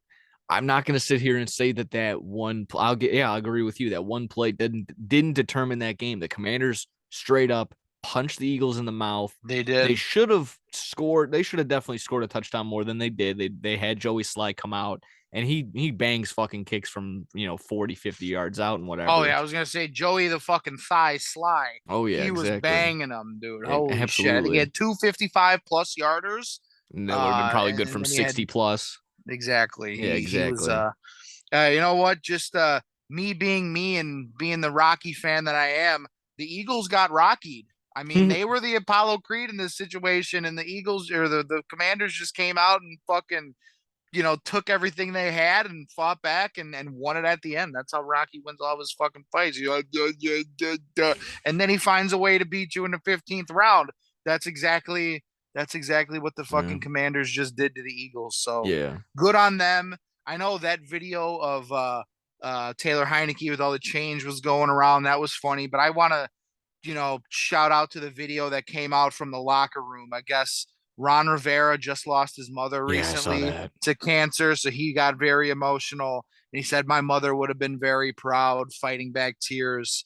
I'm not going to sit here and say that one. I'll agree with you. That one play didn't determine that game. The Commanders straight up punched the Eagles in the mouth. They They did. should have scored. They should have definitely scored a touchdown more than they did. They had Joey Sly come out and he bangs fucking kicks from 40, 50 yards out and Oh whatever. yeah, I was gonna say Joey the fucking thigh Sly. Oh yeah, He was exactly. banging them, dude. And Holy shit! I think he absolutely. had 255 plus yarders. And that would have been probably good And from then he had 60 plus. exactly. Yeah, He was exactly. you know what? Just me being me and being the Rocky fan that I am, the Eagles got rockied. I mean, they were the Apollo Creed in this situation, and the Eagles or the Commanders just came out and fucking took everything they had and fought back and won it at the end. That's how Rocky wins all of his fucking fights. And then he finds a way to beat you in the 15th round. That's exactly that's exactly what the Yeah. fucking Commanders just did to the Eagles. So Yeah. good on them. I know that video of Taylor Heineke with all the change was going around. That was funny, but I want to shout out to the video that came out from the locker room. I guess Ron Rivera just lost his mother Yeah, I saw recently that. to cancer, so he got very emotional. And he said, "My mother would have been very proud, fighting back tears."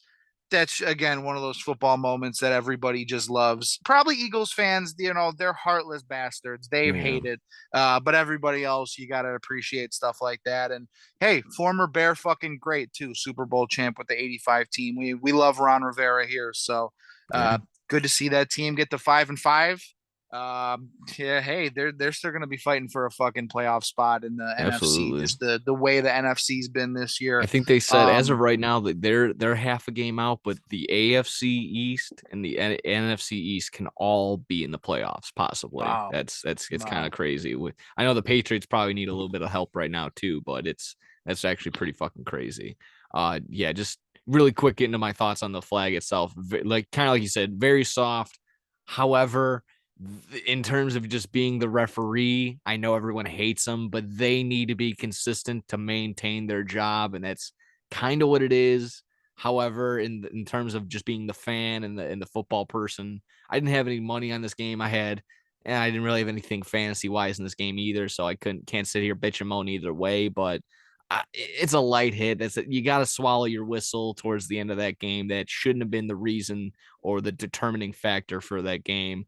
that's again one of those football moments that everybody just loves. Probably Eagles fans, they're heartless bastards. They Yeah, hate it. But everybody else, you got to appreciate stuff like that. And hey, former Bear fucking great too, Super Bowl champ with the '85 team. We love Ron Rivera here, so yeah, good to see that team get to 5-5. Yeah, hey, they're still gonna be fighting for a fucking playoff spot in the NFC. absolutely. Just the way the NFC's been this I year. think they said as of Um, right now that they're half a game out, but the AFC East and the NFC East can all be in the playoffs, possibly. wow, That's it's kind of wow. crazy. I know the Patriots probably need a little bit of help right now too, but that's actually pretty fucking crazy. Yeah, just really quick into my thoughts on the flag itself. Like kind of like you said, very soft. However, in terms of just being the referee, I know everyone hates them, but they need to be consistent to maintain their job, and that's kind of what it is. However, in terms of just being the fan and the football person, I didn't have any money on this game. And I didn't really have anything fantasy wise in this game either, so I can't sit here bitch and moan either way. But it's a light hit. You got to swallow your whistle towards the end of that game. That shouldn't have been the reason or the determining factor for that game.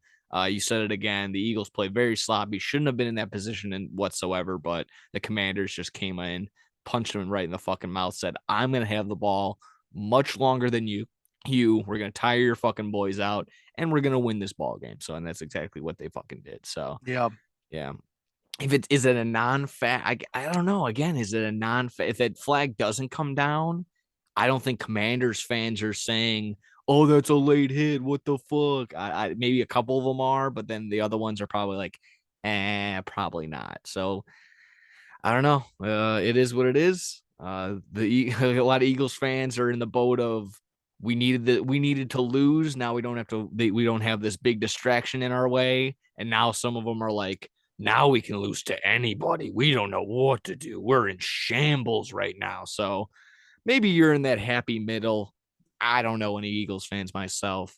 You said it again. The Eagles played very sloppy. Shouldn't have been in that position whatsoever, but the Commanders just came in, punched him right in the fucking mouth, said, I'm going to have the ball much longer than you. We're going to tire your fucking boys out, and we're going to win this ball game. So, and that's exactly what they fucking did. So, Yeah. yeah. Is it a non-fat? I don't know. Again, is it a non-fat? If that flag doesn't come down, I don't think Commanders fans are saying, "Oh, that's a late hit. What the fuck?" Maybe a couple of them are, but then the other ones are probably like, probably not. So I don't know. It is what it is. A lot of Eagles fans are in the boat of we needed to lose. Now we don't have to. We don't have this big distraction in our way, and now some of them are like, now we can lose to anybody. We don't know what to do. We're in shambles right now. So maybe you're in that happy middle. I don't know any Eagles fans myself.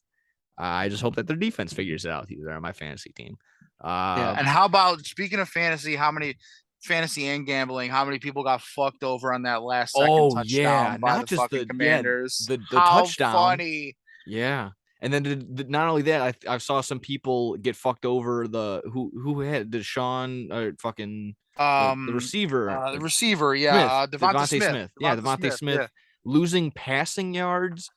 I just hope that their defense figures it out. They're on my fantasy team. Yeah. Uh, And how about speaking of fantasy, how many fantasy and gambling, how many people got fucked over on that last second oh yeah, touchdown by not the just fucking Commanders? the How touchdown. funny. Yeah, and then not only that, I saw some people get fucked over. Who had Deshaun or fucking the receiver The receiver, yeah, Smith, Devonta Devontae Smith. Smith. Yeah, Devonta Devontae Smith, Smith yeah. losing passing yards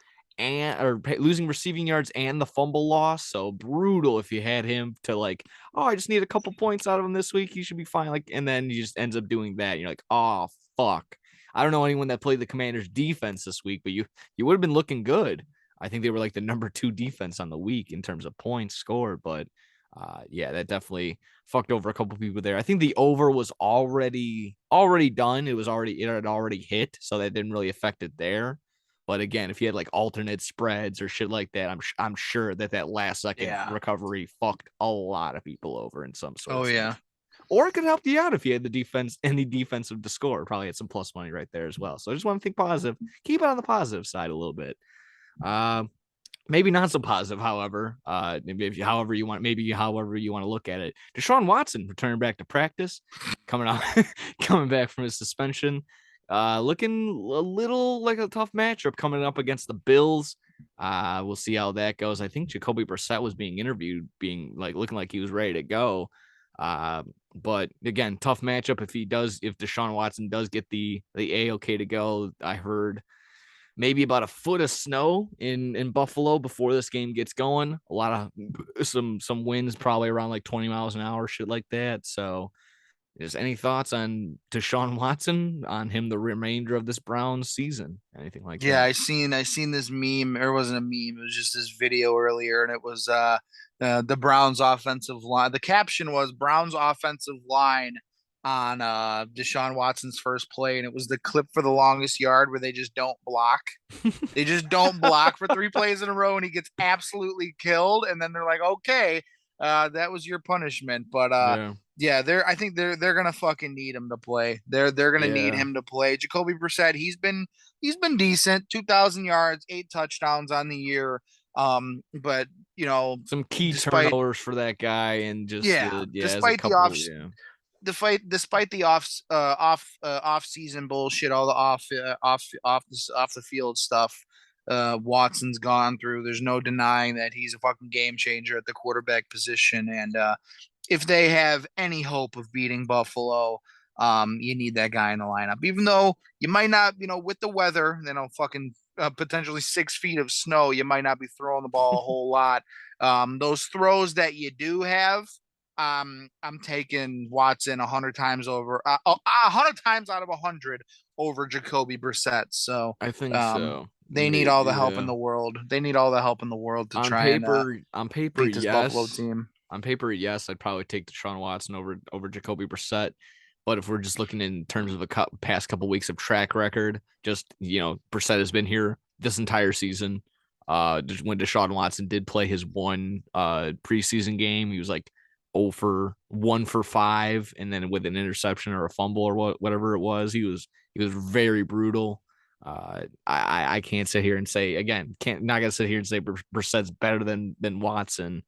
losing receiving yards and the fumble loss. So brutal if you had him to like, oh, I just need a couple points out of him this week. He should be fine. Like, and then he just ends up doing that. And you're like, oh fuck. I don't know anyone that played the Commanders defense this week, but you would have been looking good. I think they were like the number 2 defense on the week in terms of points scored, but yeah, that definitely fucked over a couple people there. I think the over was already done. It had already hit, so that didn't really affect it there. But again, if you had like alternate spreads or shit like that, I'm sure that last second Yeah. recovery fucked a lot of people over in some sort Oh of yeah. sense. Or it could help you out if you had the defense, any defensive to score. Probably had some plus money right there as well. So I just want to think positive. Keep it on the positive side a little bit. Um, maybe not so positive, however. However you want to look at it. Deshaun Watson returning back to practice, coming out, coming back from his suspension, looking a little like a tough matchup coming up against the Bills. We'll see how that goes. I think Jacoby Brissett was being interviewed, being like looking like he was ready to go. But again, tough matchup if Deshaun Watson does get the A-OK to go. I heard maybe about a foot of snow in Buffalo before this game gets going. A lot of some winds, probably around like 20 miles an hour, shit like that. So, is any thoughts on Deshaun Watson, on him the remainder of this Browns season? Anything like Yeah, that? I seen this meme. Or it wasn't a meme. It was just this video earlier, and it was the Browns offensive line. The caption was Browns offensive line on Deshaun Watson's first play, and it was the clip for the longest yard where they just don't block. They just don't block for 3 plays in a row, and he gets absolutely killed. And then they're like, "Okay, that was your punishment." But Yeah, yeah, I think they're gonna fucking need him to play. They're gonna need yeah. him to play. Jacoby Brissett, he's been decent, 2,000 yards, 8 touchdowns on the year. But Some key despite turnovers for that guy, and just yeah, as a despite the couple, off yeah, despite the off season bullshit, all the off the field stuff. Watson's gone through. There's no denying that he's a fucking game changer at the quarterback position. And if they have any hope of beating Buffalo, you need that guy in the lineup. Even though you might not, with the weather, fucking potentially 6 feet of snow, you might not be throwing the ball a whole lot. Those throws that you do have, I'm taking Watson 100 times over, 100 times out of 100 over Jacoby Brissett. So I think um, so. they need all the help in Yeah. the world. They need all the help in the world to On try and paper, beat this Buffalo yes. team. On paper, yes. I'd probably take Deshaun Watson over Jacoby Brissett. But if we're just looking in terms of the past couple weeks of track record, just Brissett has been here this entire season. When Deshaun Watson did play his one preseason game, he was like 0 for 1 for 5, and then with an interception or a fumble or whatever it was, he was very brutal. I can't sit here and say again, not gonna sit here and say Brissett's better than Watson,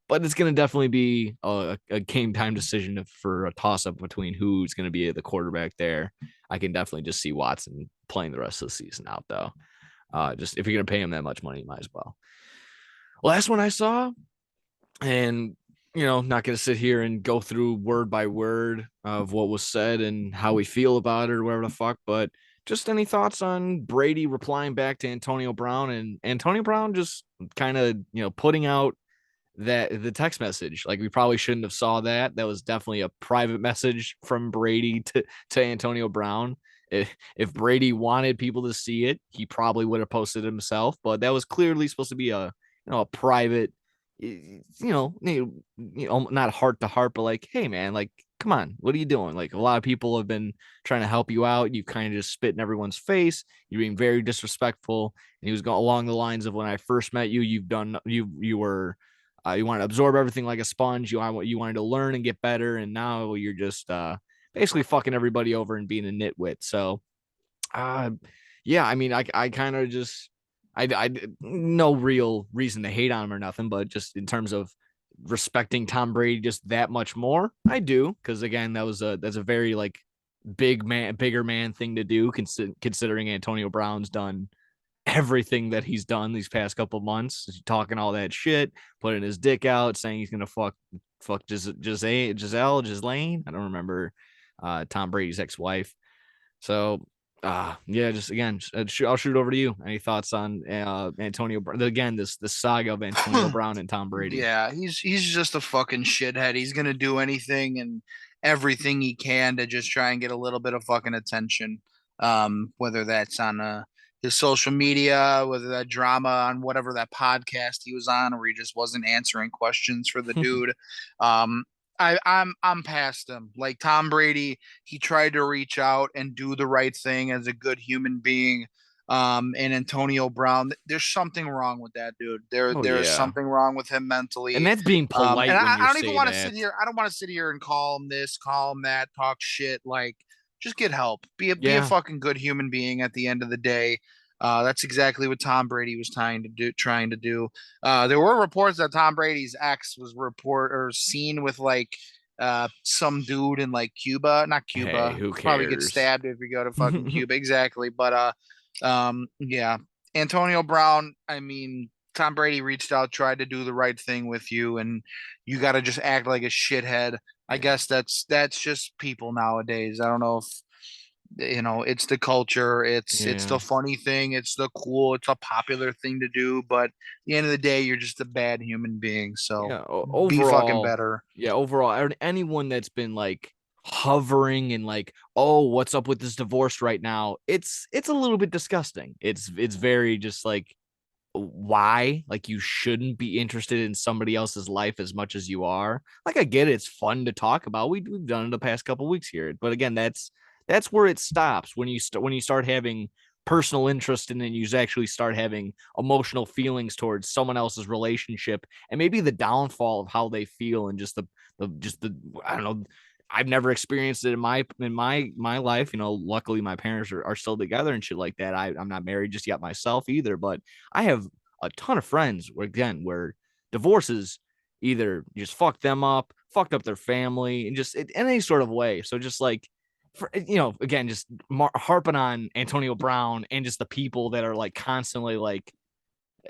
but it's gonna definitely be a game time decision for a toss up between who's gonna be the quarterback there. I can definitely just see Watson playing the rest of the season out though. Just if you're gonna pay him that much money, you might as well. Last one I saw, and not gonna sit here and go through word by word of what was said and how we feel about it or whatever the fuck, but just any thoughts on Brady replying back to Antonio Brown and Antonio Brown just kind of putting out that the text message, like we probably shouldn't have saw that. That was definitely a private message from Brady to Antonio Brown. If Brady wanted people to see it, he probably would have posted it himself, but that was clearly supposed to be a private, not heart to heart, but like, hey man, like, come on, what are you doing? Like, a lot of people have been trying to help you out. You kind of just spit in everyone's face. You're being very disrespectful. And he was going along the lines of, when I first met you, you were you want to absorb everything like a sponge. You wanted to learn and get better, and now you're just basically fucking everybody over and being a nitwit. So, uh, yeah, I mean, I kind of just I no real reason to hate on him or nothing, but just in terms of respecting Tom Brady just that much more, I do, because again, that's a very like bigger man thing to do, considering Antonio Brown's done everything that he's done these past couple months, talking all that shit, putting his dick out, saying he's gonna fuck Giselle. I don't remember Tom Brady's ex-wife. So yeah, just again, I'll shoot it over to you. Any thoughts on Antonio again, this saga of Antonio Brown and Tom Brady? Yeah, he's just a fucking shithead. He's gonna do anything and everything he can to just try and get a little bit of fucking attention. Whether that's on his social media, whether that drama on whatever that podcast he was on, or he just wasn't answering questions for the dude. Um, I'm past him. Like Tom Brady, he tried to reach out and do the right thing as a good human being. And Antonio Brown, there's something wrong with that dude. Oh there is yeah, something wrong with him and mentally. that's being And polite when you I don't even say want to sit that. here. I don't want to sit here and call him this, call him that, talk shit. Like, just get help. Be a Yeah. fucking good human being at the end of the day. That's exactly what Tom Brady was trying to do. There were reports that Tom Brady's ex was report or seen with like some dude in like Cuba, not Hey, Cuba. who Probably get cares? stabbed if we go to fucking Cuba. Exactly. But yeah. Antonio Brown, I mean, Tom Brady reached out, tried to do the right thing with you, and you got to just act like a shithead. I Yeah. guess that's just people nowadays. I don't know if it's the culture, it's Yeah. the funny thing, it's the cool, it's a popular thing to do, but at the end of the day, you're just a bad human being. So Yeah. be fucking Overall, better. yeah. Overall, anyone that's been like hovering and like, oh, what's up with this divorce right now? It's a little bit disgusting. It's very just like, why? Like, you shouldn't be interested in somebody else's life as much as you are. Like, I get it, it's fun to talk about. We've done it the past couple weeks here, but again, that's where it stops when you start having personal interest, and then you actually start having emotional feelings towards someone else's relationship and maybe the downfall of how they feel, and just the I don't know. I've never experienced it in my life. Luckily my parents are still together and shit like that. I'm not married just yet myself either, but I have a ton of friends where divorces either just fucked them up, fucked up their family, and just in any sort of way. So just like, for, again, just harping on Antonio Brown and just the people that are like constantly like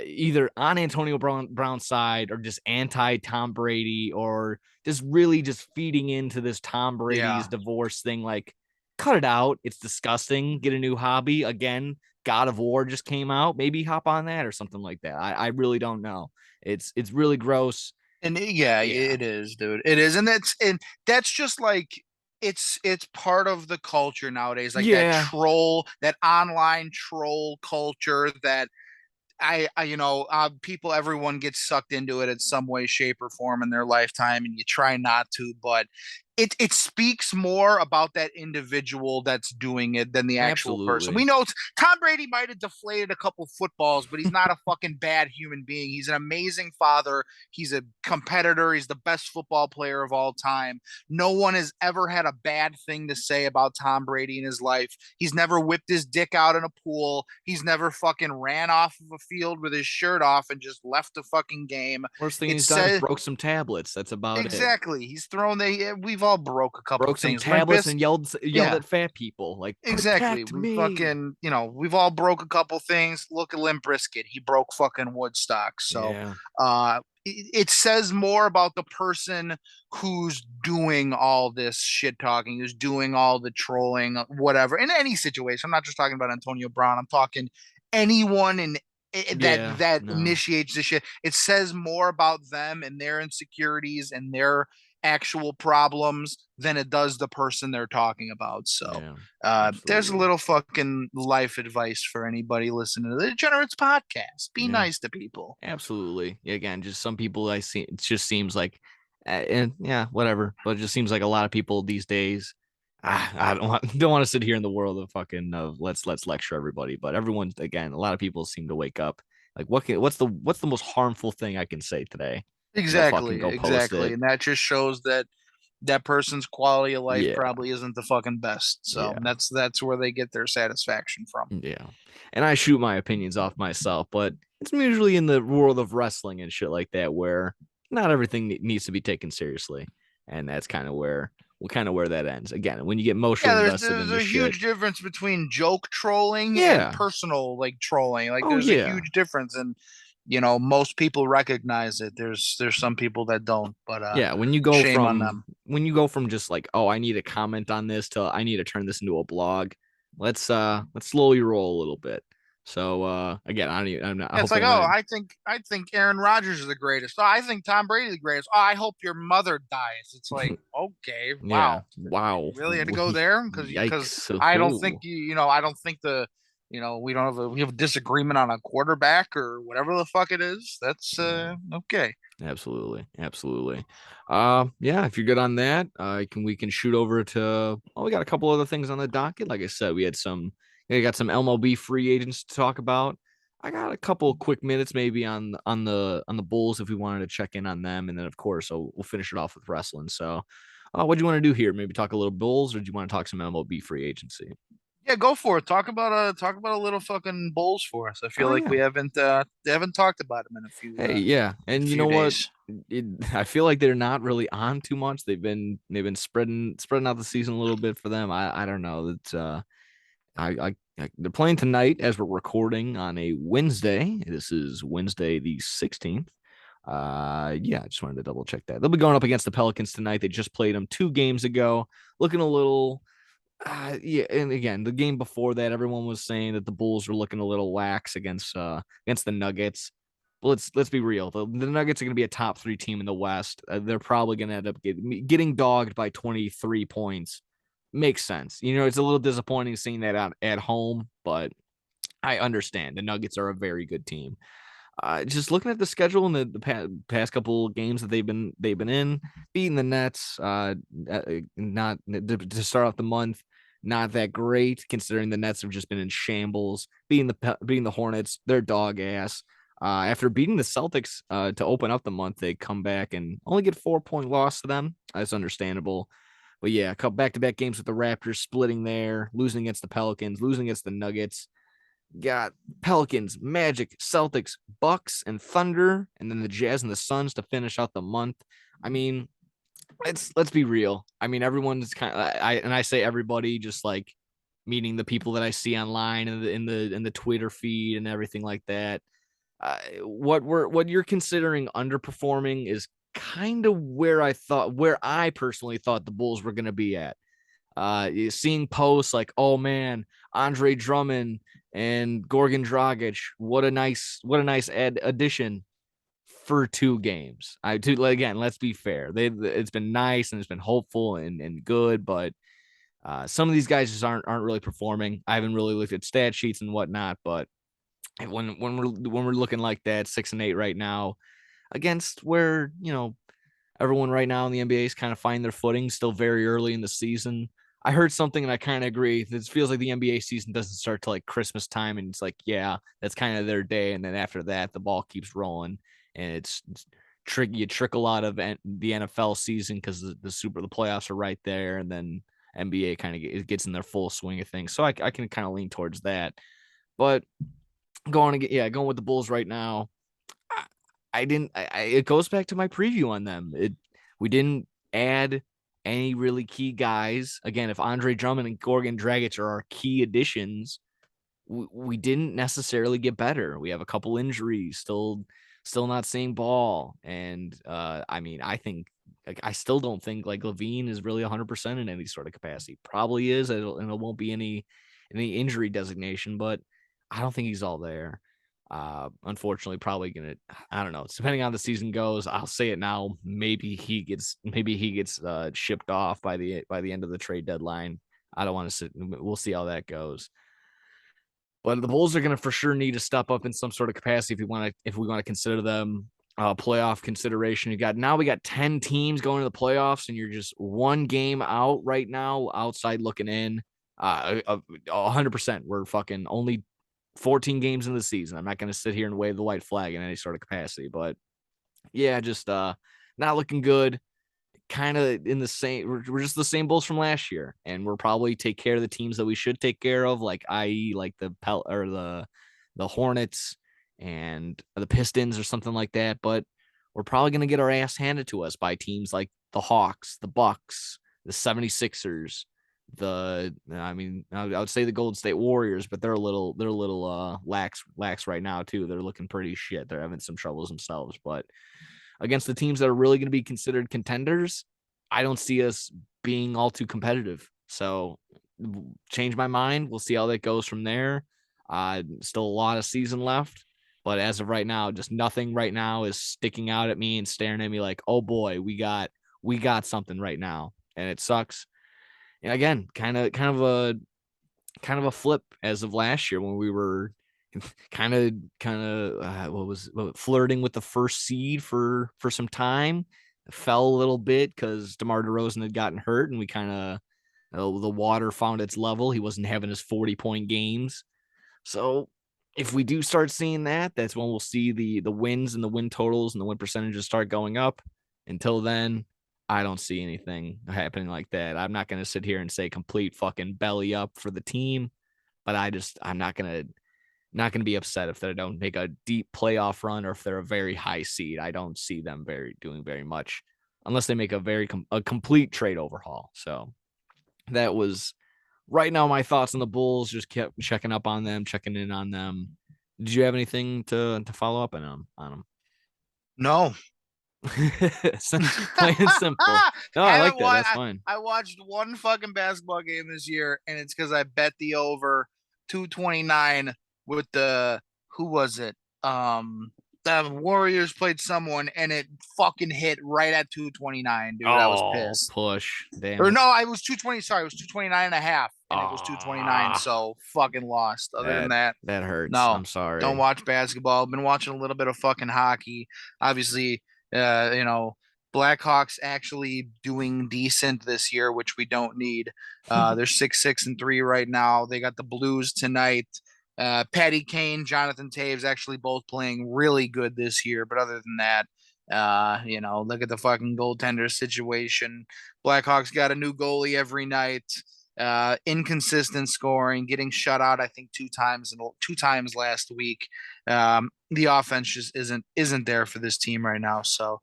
either on Antonio Brown's side or just anti Tom Brady or just really just feeding into this Tom Yeah. Brady's divorce thing. Like, cut it out. It's disgusting. Get a new hobby. Again, God of War just came out. Maybe hop on that or something like that. I really don't know. It's really gross. And yeah, Yeah. it is, dude. It is. And that's just like it's part of the culture nowadays, like that Yeah. troll, that online troll culture that people, everyone gets sucked into it in some way, shape, or form in their lifetime, and you try not to, but it speaks more about that individual that's doing it than the actual person. Absolutely. We know Tom Brady might have deflated a couple footballs, but he's not a fucking bad human being. He's an amazing father. He's a competitor. He's the best football player of all time. No one has ever had a bad thing to say about Tom Brady in his life. He's never whipped his dick out in a pool. He's never fucking ran off of a field with his shirt off and just left the fucking game. Worst thing It he's done is says broke some tablets. That's about it. exactly. He's thrown we've all broke a couple Broke some things. Limp tablets Bizkit, and yelled yeah, at fat people like exactly. protect We me. fucking, we've all broke a couple things. Look at Limp Bizkit. He broke fucking Woodstock. So, Yeah. it says more about the person who's doing all this shit talking, who's doing all the trolling, whatever, in any situation. I'm not just talking about Antonio Brown. I'm talking anyone in that Yeah. that No. initiates this shit. It says more about them and their insecurities and their actual problems than it does the person they're talking about. So, Yeah. there's a Absolutely. little fucking life advice for anybody listening to the Degenerates podcast. Be Yeah. nice to people. Absolutely. Again, just some people I see. It just seems like, and yeah, whatever. But it just seems like a lot of people these days. I don't want to sit here in the world of fucking of let's lecture everybody. But everyone, again, a lot of people seem to wake up like what's the most harmful thing I can say today, and they'll fucking Exactly, go post exactly. it. And that just shows that that person's quality of life Yeah. probably isn't the fucking best. So Yeah. that's where they get their satisfaction from. Yeah. And I shoot my opinions off myself, but it's usually in the world of wrestling and shit like that where not everything needs to be taken seriously. And that's kind of where that ends. Again, when you get Yeah, emotionally there's invested there's in this a shit. huge difference between joke trolling and Yeah. personal like trolling. Like Oh there's a yeah. huge difference, and most people recognize it. There's some people that don't, but Yeah. When you go shame on from them. just like, oh, I need to comment on this to I need to turn this into a blog, let's slowly roll a little bit. So again, I'm not Yeah, it's like, hopefully I'm oh, not I think Aaron Rodgers is the greatest. Oh, I think Tom Brady is the greatest. Oh, I hope your mother dies. It's like, okay, yeah. wow, you Wow. really had to go there because Yikes. I don't think Oh. I don't think we have a disagreement on a quarterback or whatever the fuck it is. That's Yeah. okay. Absolutely, absolutely. Yeah, if you're good on that, we can shoot over to. Oh, we got a couple other things on the docket. Like I said, we got some MLB free agents to talk about. I got a couple quick minutes maybe on the Bulls if we wanted to check in on them, and then of course we'll finish it off with wrestling. So, what do you want to do here? Maybe talk a little Bulls, or do you want to talk some MLB free agency? Yeah, go for it. Talk about a little fucking Bulls for us. I feel Oh like yeah. we haven't talked about them Hey, yeah, in a and you few know what? days. I feel like they're not really on too much. They've been spreading out the season a little bit for them. I don't know. It's they're playing tonight as we're recording on a Wednesday. This is Wednesday the 16th. Yeah, I just wanted to double check that. They'll be going up against the Pelicans tonight. They just played them 2 games ago, looking a little. Yeah, and again, the game before that, everyone was saying that the Bulls were looking a little lax against the Nuggets. But let's be real. The Nuggets are going to be a top 3 team in the West. They're probably going to end up getting dogged by 23 points. Makes sense. It's a little disappointing seeing that at home, but I understand. The Nuggets are a very good team. Just looking at the schedule in the past couple games that they've been in, beating the Nets, not to start off the month, not that great considering the Nets have just been in shambles. Beating the Hornets, they're dog ass. After beating the Celtics to open up the month, they come back and only get 4-point loss to them. That's understandable. But yeah, a couple back-to-back games with the Raptors, splitting there, losing against the Pelicans, losing against the Nuggets. Got Pelicans, Magic, Celtics, Bucks, and Thunder, and then the Jazz and the Suns to finish out the month. I mean, let's be real. I mean, everyone's kind of I say everybody, just like meaning the people that I see online and in the Twitter feed and everything like that. What you're considering underperforming is kind of where I personally thought the Bulls were going to be at. Seeing posts like, "Oh man, Andre Drummond and Gorgon Dragic, what a nice addition for 2 games." I do again. Let's be fair. It's been nice and it's been hopeful and good, but some of these guys just aren't really performing. I haven't really looked at stat sheets and whatnot, but when we're looking like that, 6-8 right now against where everyone right now in the NBA is kind of finding their footing, still very early in the season. I heard something and I kind of agree. It feels like the NBA season doesn't start till like Christmas time, and it's like, yeah, that's kind of their day, and then after that, the ball keeps rolling, and it's tricky. You trickle out of the NFL season because the playoffs are right there, and then NBA kind of gets in their full swing of things. So I can kind of lean towards that, but going with the Bulls right now. I didn't. It goes back to my preview on them. We didn't add any really key guys. Again, if Andre Drummond and Gorgon Dragic are our key additions, we didn't necessarily get better. We have a couple injuries, still not seeing ball, and I mean, I think I still don't think like Levine is really 100% in any sort of capacity. Probably is, and it won't be any injury designation, but I don't think he's all there. Unfortunately, probably gonna. I don't know. Depending on how the season goes, I'll say it now. Maybe he gets shipped off by the end of the trade deadline. I don't want to sit. We'll see how that goes. But the Bulls are going to for sure need to step up in some sort of capacity if we want to consider them playoff consideration. We got 10 teams going to the playoffs, and you're just 1 game out right now, outside looking in. 100%. We're fucking only 14 games in the season. I'm not going to sit here and wave the white flag in any sort of capacity, but yeah, just not looking good. Kind of in the same. We're just the same Bulls from last year, and we're probably take care of the teams that we should take care of, like i.e. like the Hornets and the Pistons or something like that. But we're probably gonna get our ass handed to us by teams like the Hawks, the Bucks, the 76ers. I mean, I would say the Golden State Warriors, but they're a little lax right now too. They're looking pretty shit. They're having some troubles themselves, but against the teams that are really going to be considered contenders, I don't see us being all too competitive. So change my mind. We'll see how that goes from there. Still a lot of season left, but as of right now, just nothing right now is sticking out at me and staring at me like, oh boy, we got something right now, and it sucks. And again, kind of a flip as of last year when we were kind of flirting with the first seed for some time. Fell a little bit because DeMar DeRozan had gotten hurt, and we kind of the water found its level. He wasn't having his 40-point games. So if we do start seeing that, that's when we'll see the wins and the win totals and the win percentages start going up. Until then, I don't see anything happening like that. I'm not going to sit here and say complete fucking belly up for the team, but I'm not going to be upset if they don't make a deep playoff run or if they're a very high seed. I don't see them doing very much unless they make a complete trade overhaul. So that was right now my thoughts on the Bulls. Just kept checking up on them, checking in on them. Did you have anything to follow up on them? No. Plain and simple. No, I like Haven't that. watched. That's fine. I watched one fucking basketball game this year, and it's because I bet the over 229 with the who was it? The Warriors played someone, and it fucking hit right at 229, dude. I was Oh, pissed. push. Damn Or it. no, I was 220. Sorry, it was 229 and a half, and it was 229. Ah, So fucking lost. Other than that that, that hurts. no, I'm don't sorry. watch basketball. Been watching a little bit of fucking hockey. Obviously, you know, Blackhawks actually doing decent this year, which we don't need. They're 6-6-3 right now. They got the Blues tonight. Patty Kane, Jonathan Taves actually both playing really good this year. But other than that, look at the fucking goaltender situation. Blackhawks got a new goalie every night. Inconsistent scoring, getting shut out, I think two times last week. The offense just isn't there for this team right now. So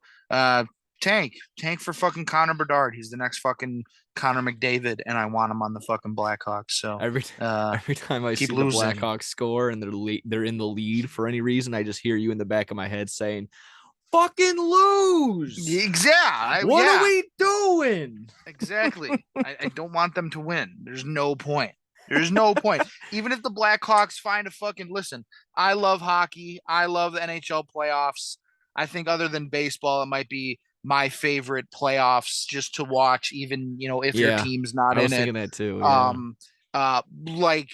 Tank for fucking Connor Bedard. He's the next fucking Connor McDavid, and I want him on the fucking Blackhawks. So Every uh, every time I keep see the losing. Blackhawks score and they're in the lead for any reason, I just hear you in the back of my head saying, "Fucking lose! Exactly. What are Yeah, we doing?" exactly. I don't want them to win. There's no point. There's no point. Even if the Blackhawks find a fucking listen, I love hockey. I love the NHL playoffs. I think other than baseball, it might be my favorite playoffs just to watch, even, if your Yeah, team's not I in was it. thinking that too. Yeah. Um, like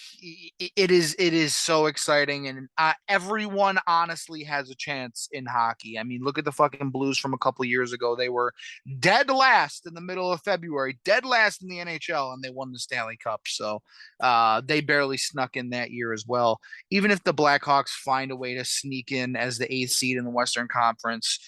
it is so exciting, and everyone honestly has a chance in hockey. I mean, look at the fucking Blues from a couple years ago. They were dead last in the middle of February, dead last in the NHL, and they won the Stanley Cup. So they barely snuck in that year as well. Even if the Blackhawks find a way to sneak in as the eighth seed in the Western Conference,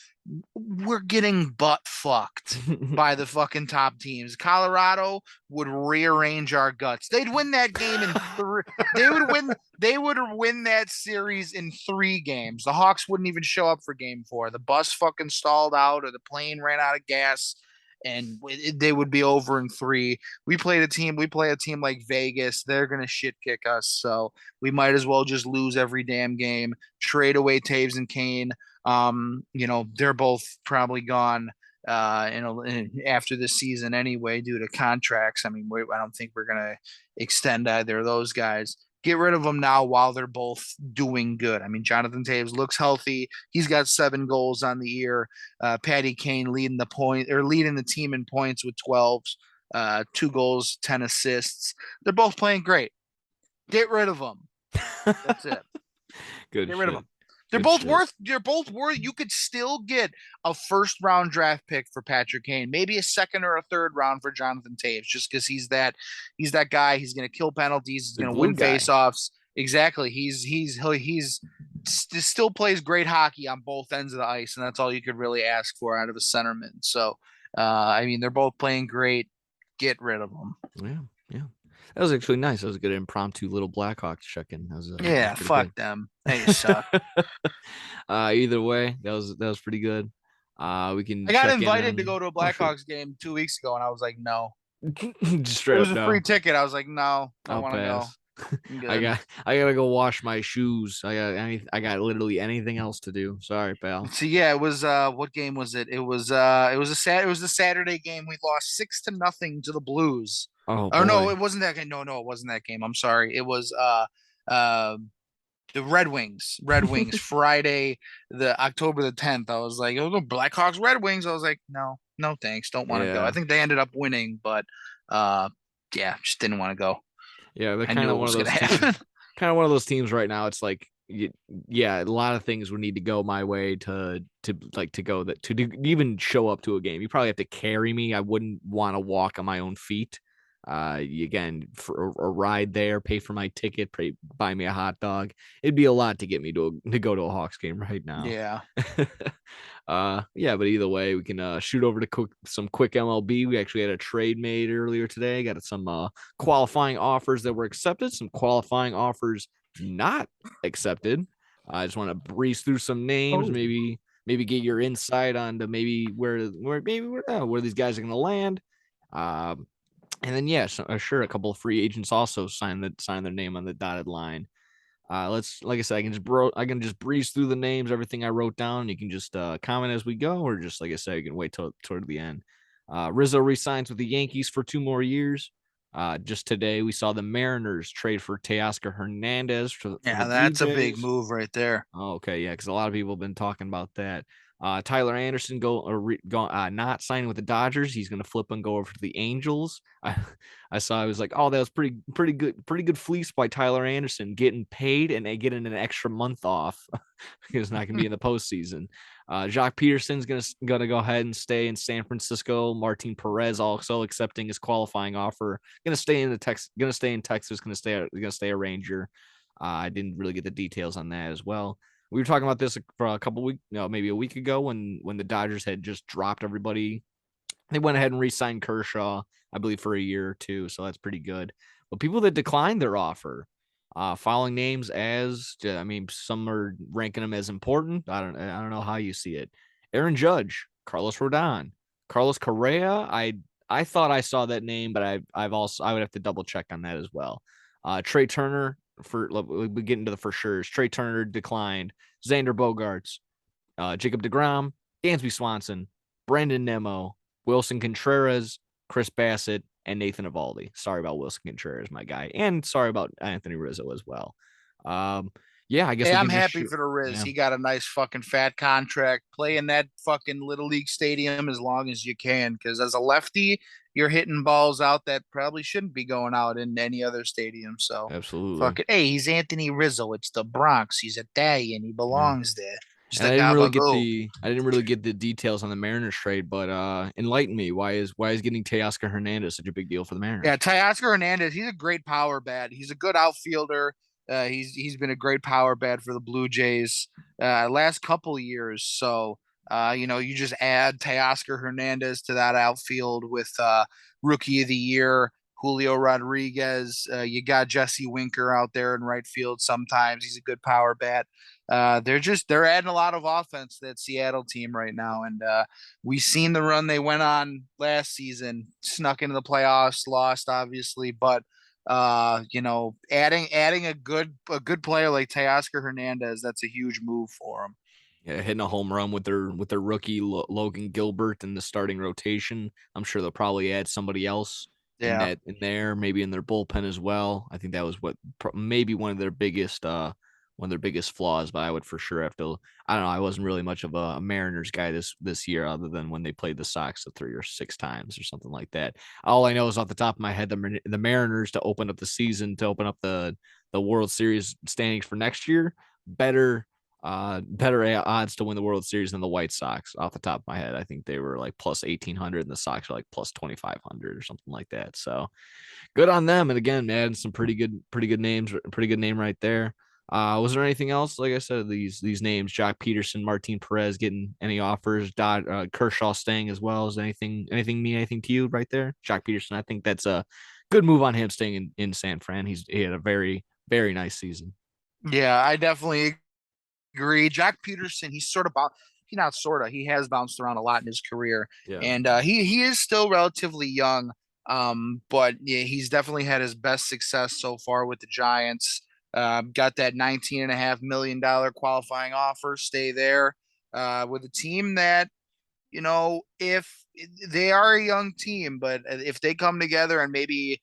we're getting butt fucked by the fucking top teams. Colorado would rearrange our guts. They'd win that game in three. They would win. They would win that series in 3 games. The Hawks wouldn't even show up for game 4. The bus fucking stalled out, or the plane ran out of gas, and they would be over in 3. We played a team. We play a team like Vegas. They're gonna shit kick us. So we might as well just lose every damn game. Trade away Taves and Kane. They're both probably gone after this season anyway due to contracts. I mean, I don't think we're gonna extend either of those guys. Get rid of them now while they're both doing good. I mean, Jonathan Taves looks healthy. He's got 7 goals on the year. Patty Kane leading the team in points with 12, 2 goals, 10 assists. They're both playing great. Get rid of them. That's it. Good Get rid of shit. them. They're Good both shit. worth. They're both worth. You could still get a first-round draft pick for Patrick Kane, maybe a second or a third round for Jonathan Taves, just because he's that guy. He's going to kill penalties. He's The going to glue win guy. faceoffs. Exactly. He's still plays great hockey on both ends of the ice, and that's all you could really ask for out of a centerman. So, I mean, they're both playing great. Get rid of them. Yeah, yeah. That was actually nice. That was a good impromptu little Blackhawks check-in. That was Yeah, pretty fuck good. them. They suck. Either way, that was pretty good. We I can got check in invited to on. go to a Oh shoot, Blackhawks game 2 weeks ago, and I was like, no. just It straight up was a free no. ticket. I was like, no, I don't I'll want to go. pass. I'm I good. got I gotta go wash my shoes. I got literally anything else to do. Sorry, pal. So yeah, it was what game was it? It was the Saturday game. We lost 6-0 to the Blues. Oh Oh no, boy. it wasn't that game. No, it wasn't that game. I'm sorry. It was uh the Red Wings. Red Wings Friday, the October the 10th. I was like, oh, the Blackhawks Red Wings. I was like, no, no thanks. Don't want to go. I Yeah. think they ended up winning, but uh yeah, just didn't want to go. Yeah, they're I kind knew of it one of was gonna those teams. happen. Kind of one of those teams right now. It's like, yeah, a lot of things would need to go my way to like to go that to even show up to a game. You probably have to carry me. I wouldn't want to walk on my own feet. Again, for a ride there, pay for my ticket, buy me a hot dog. It'd be a lot to get me to go to a Hawks game right now. Yeah. Yeah, but either way, we can shoot over to some quick MLB. We actually had a trade made earlier today. Got some qualifying offers that were accepted, some qualifying offers not accepted. I just want to breeze through some names, Oh. maybe get your insight on to maybe where these guys are going to land. And then yeah, sure, a couple of free agents also sign their name on the dotted line. Let's like I said, I can just breeze through the names, everything I wrote down. You can just comment as we go, or just like I said, you can wait toward the end. Rizzo resigns with the Yankees for 2 more years. Just today, we saw the Mariners trade for Teoscar Hernandez for the Yeah, Blue that's a big Jays. move right there. Oh, okay, yeah, because a lot of people have been talking about that. Tyler Anderson not signing with the Dodgers. He's going to flip and go over to the Angels. I was like, oh, that was pretty good fleece by Tyler Anderson, getting paid and getting an extra month off because he's not going to be in the postseason. Jacques Peterson's gonna go ahead and stay in San Francisco. Martin Perez also accepting his qualifying offer. Gonna stay in Texas. Gonna stay a Ranger. I didn't really get the details on that as well. We were talking about this for a couple weeks, maybe a week ago when the Dodgers had just dropped everybody. They went ahead and re-signed Kershaw, I believe, for a year or two, so that's pretty good. But people that declined their offer, following names I mean, some are ranking them as important. I don't know how you see it. Aaron Judge, Carlos Rodon, Carlos Correa. I thought I saw that name, but I would have to double check on that as well. Trey Turner we get into the for sure. Trey Turner declined. Xander Bogaerts, Jacob DeGrom, Dansby Swanson, Brandon Nimmo, Wilson Contreras, Chris Bassett, and Nathan Eovaldi. Sorry about Wilson Contreras, my guy, and sorry about Anthony Rizzo as well. Um, yeah, I guess Hey, we I'm can just happy shoot. for the Riz. Yeah, He got a nice fucking fat contract. Play in that fucking little league stadium as long as you can, because as a lefty, you're hitting balls out that probably shouldn't be going out in any other stadium. So, absolutely. fuck it. Hey, he's Anthony Rizzo. It's the Bronx. He's Italian. He Yeah. belongs there. Just And a I gabagool. didn't really get the details on the Mariners trade, but enlighten me. Why is getting Teoscar Hernandez such a big deal for the Yeah, Mariners? Teoscar Hernandez. He's a great power bat. He's a good outfielder. He's been a great power bat for the Blue Jays last couple of years. So you just add Teoscar Hernandez to that outfield with Rookie of the Year Julio Rodriguez. You got Jesse Winker out there in right field. Sometimes he's a good power bat. They're adding a lot of offense to that Seattle team right now, and we've seen the run they went on last season, snuck into the playoffs, lost obviously, but adding a good player like Teoscar Hernandez, that's a huge move for them. Yeah, hitting a home run with their rookie Logan Gilbert in the starting rotation. I'm sure they'll probably add somebody else Yeah. in there, maybe in their bullpen as well. I think that was maybe one of their biggest flaws. But I would for sure have to. I don't know. I wasn't really much of a Mariners guy this year, other than when they played the Sox 3 or 6 times or something like that. All I know is off the top of my head, the Mariners to open up the season, to open up the World Series standings for next year, better odds to win the World Series than the White Sox off the top of my head. I think they were like plus 1,800 and the Sox are like plus 2,500 or something like that. So good on them. And again, man, some pretty good names, pretty good name right there. Was there anything else? Like I said, these names: Jock Peterson, Martin Perez getting any offers, Kershaw staying as well. Is anything mean anything to you right there? Jock Peterson, I think that's a good move on him staying in San Fran. He had a very nice season. Yeah, I definitely agree. Jack Peterson, he's sort of he not sort of, he has bounced around a lot in his career, Yeah. and he is still relatively young. But yeah, he's definitely had his best success so far with the Giants. Got that $19.5 million qualifying offer. Stay there with a team that if they are a young team, but if they come together and maybe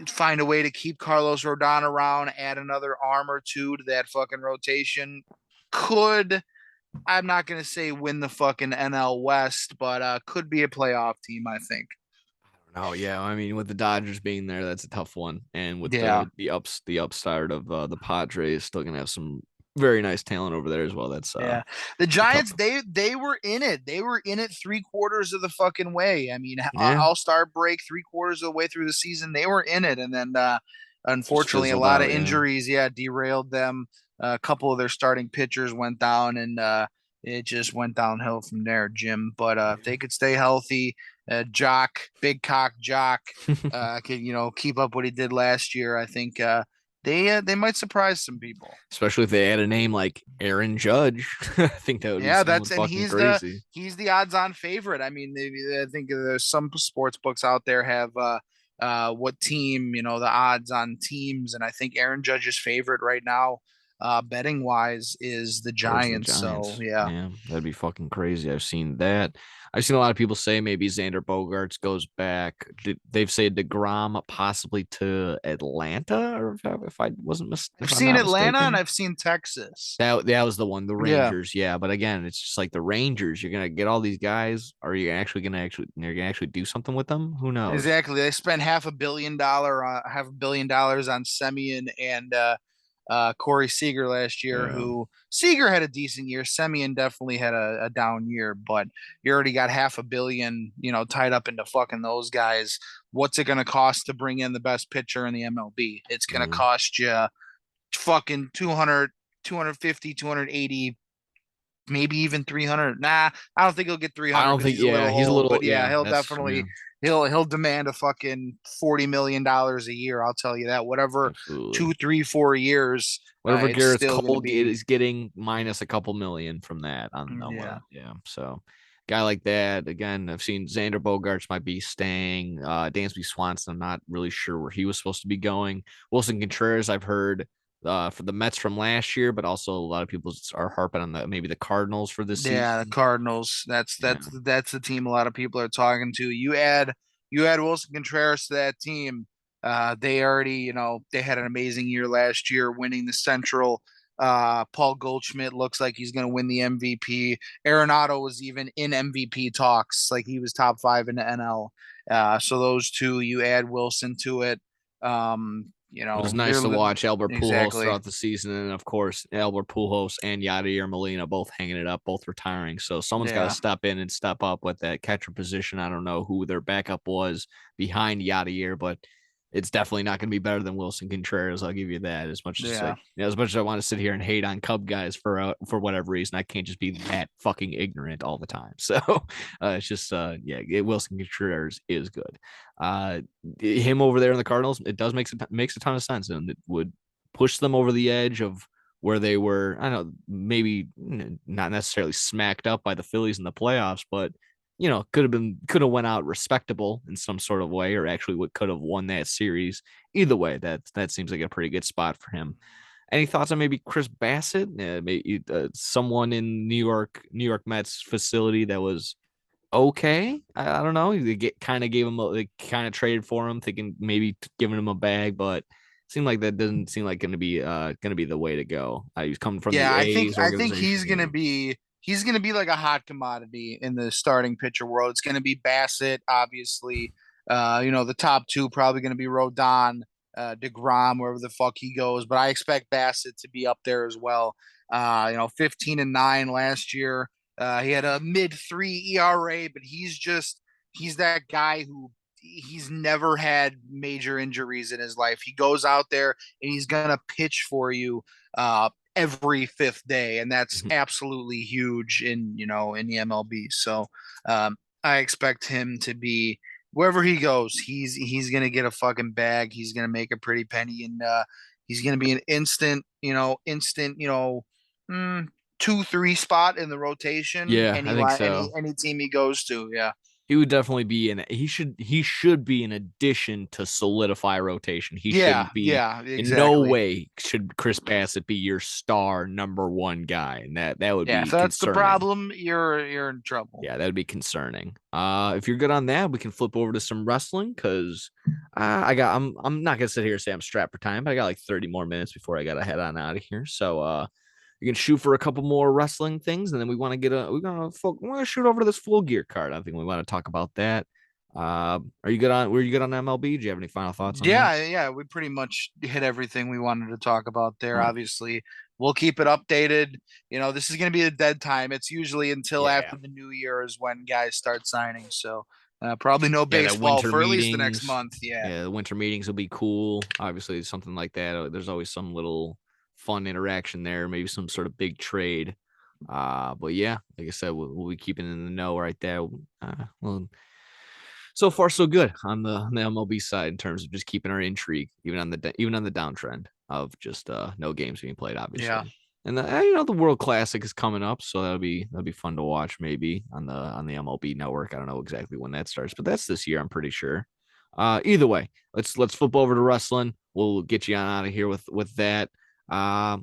find a way to keep Carlos Rodon around, add another arm or two to that fucking rotation, could I'm not gonna say win the fucking NL West, but could be a playoff team, I think. Oh yeah, I mean with the Dodgers being there, that's a tough one, and with Yeah. the upstart of the Padres still gonna have some very nice talent over there as well. That's Yeah. The a tough. Giants, they were in it. They were in it three-quarters of the fucking way. I mean, Yeah, All-Star break, three-quarters of the way through the season, they were in it. And then just unfortunately a fizzled lot of out. Yeah, injuries, yeah, derailed them. A couple of their starting pitchers went down and it just went downhill from there, Jim. But if they could stay healthy, Jock, big cock Jock, could keep up what he did last year, I think they might surprise some people. especially if they add a name like Aaron Judge. I think that would be Yeah, something that's and fucking he's the crazy. he's the odds-on favorite. I mean, I think there's some sports books out there have what team, the odds on teams, and I think Aaron Judge's favorite right now, betting wise, is the Versus the Giants. So Giants. yeah, Yeah, that'd be fucking crazy. I've seen that. I've seen a lot of people say maybe Xander Bogarts goes back. They've said DeGrom possibly to Atlanta, or I've if I'm seen not Atlanta and mistaken. I've seen Texas. That was the one, the Yeah, Rangers. Yeah, but again, it's just like the Rangers. You're gonna get all these guys. Are you you're gonna actually do something with them? Who knows? exactly. They spent $500 million on Semien and Corey Seager last year, Yeah, who Seager had a decent year. Semien definitely had a down year, but you already got $500 million, tied up into fucking those guys. What's it going to cost to bring in the best pitcher in the MLB? It's going to yeah. cost you fucking 200, 250, 280, maybe even 300. Nah, I don't think he'll get I 300 don't because think. he's a Yeah, little he's a old, little. but yeah, Yeah, he'll that's yeah, definitely he'll demand a fucking $40 million a year. I'll tell you that. Whatever, absolutely. 2, 3, 4 years, Whatever it's Garrett's still going to Cole be is getting minus a couple million from that on yeah. Noah. Yeah. So guy like that. Again, I've seen Xander Bogaerts might be staying. Dansby Swanson, I'm not really sure where he was supposed to be going. Wilson Contreras, I've heard for the Mets from last year, but also a lot of people are harping on maybe the Cardinals for this Yeah, the season. Cardinals. That's Yeah, that's that's the team a lot of people are talking to. You add Wilson Contreras to that team. They already, they had an amazing year last year, winning the Central. Paul Goldschmidt looks like he's going to win the MVP. Arenado was even in MVP talks, like he was top five in the NL. So those two, you add Wilson to it. it was They're nice to watch Albert Pujols exactly. throughout the season, and of course Albert Pujols and Yadier Molina both hanging it up, both retiring. So someone's got to Yeah, step in and step up with that catcher position. I don't know who their backup was behind Yadier, but it's definitely not going to be better than Wilson Contreras. I'll give you that. As much as yeah, as much as I want to sit here and hate on Cub guys for whatever reason, I can't just be that fucking ignorant all the time. So it's just Wilson Contreras is good. Uh, him over there in the Cardinals, it does makes a ton of sense, and it would push them over the edge of where they were. I don't know, maybe not necessarily smacked up by the Phillies in the playoffs, but could have went out respectable in some sort of way, or actually what could have won that series. Either way, that seems like a pretty good spot for him. Any thoughts on maybe Chris Bassett, maybe someone in New York Mets facility that was okay? I don't know. They kind of gave him, they kind of traded for him, thinking maybe giving him a bag, but seemed like that doesn't seem like going to be the way to go. He's coming from the yeah. I think A's I think organization. Yeah. he's gonna be like a hot commodity in the starting pitcher world. It's gonna be Bassett, obviously. The top two probably gonna be Rodon, DeGrom, wherever the fuck he goes. But I expect Bassett to be up there as well. 15-9 last year. He had a mid-3 ERA, but he's that guy who he's never had major injuries in his life. He goes out there and he's gonna pitch for you every fifth day, and that's absolutely huge in the MLB. So I expect him to be wherever he goes. He's gonna get a fucking bag. He's gonna make a pretty penny, and he's gonna be an mm, 2-3 spot in the rotation. Yeah, I think so. Any team he goes to. Yeah, He would definitely be he should be an addition to solidify rotation. He yeah, shouldn't be yeah, in no exactly. way should Chris Bassett be your star number one guy. And that would Yeah, if be that's the concerning. problem, you're in trouble. Yeah, that would be concerning. If you're good on that, we can flip over to some wrestling because I'm not gonna sit here and say I'm strapped for time, but I got like 30 more minutes before I gotta head on out of here. So you can shoot for a couple more wrestling things, and then we want to shoot over to this full gear card. I think we want to talk about that. Were you good on MLB? Do you have any final thoughts on that? Yeah, yeah, we pretty much hit everything we wanted to talk about All there. right. Obviously, we'll keep it updated. This is going to be a dead time. It's usually until Yeah. after the new year is when guys start signing. So, probably no Yeah, the baseball winter for at least the next meetings. month. Yeah. Yeah, the winter meetings will be cool. Obviously, something like that. There's always some little fun interaction there, maybe some sort of big trade. But yeah, like I said, we'll be keeping in the know right there. Well, so far so good on the MLB side in terms of just keeping our intrigue, even on the downtrend of just no games being played, Yeah. obviously. And the World Classic is coming up, so that'll be fun to watch maybe on the MLB network. I don't know exactly when that starts, but that's this year, I'm pretty sure. Either way, let's flip over to wrestling. We'll get you on out of here with that. Uh,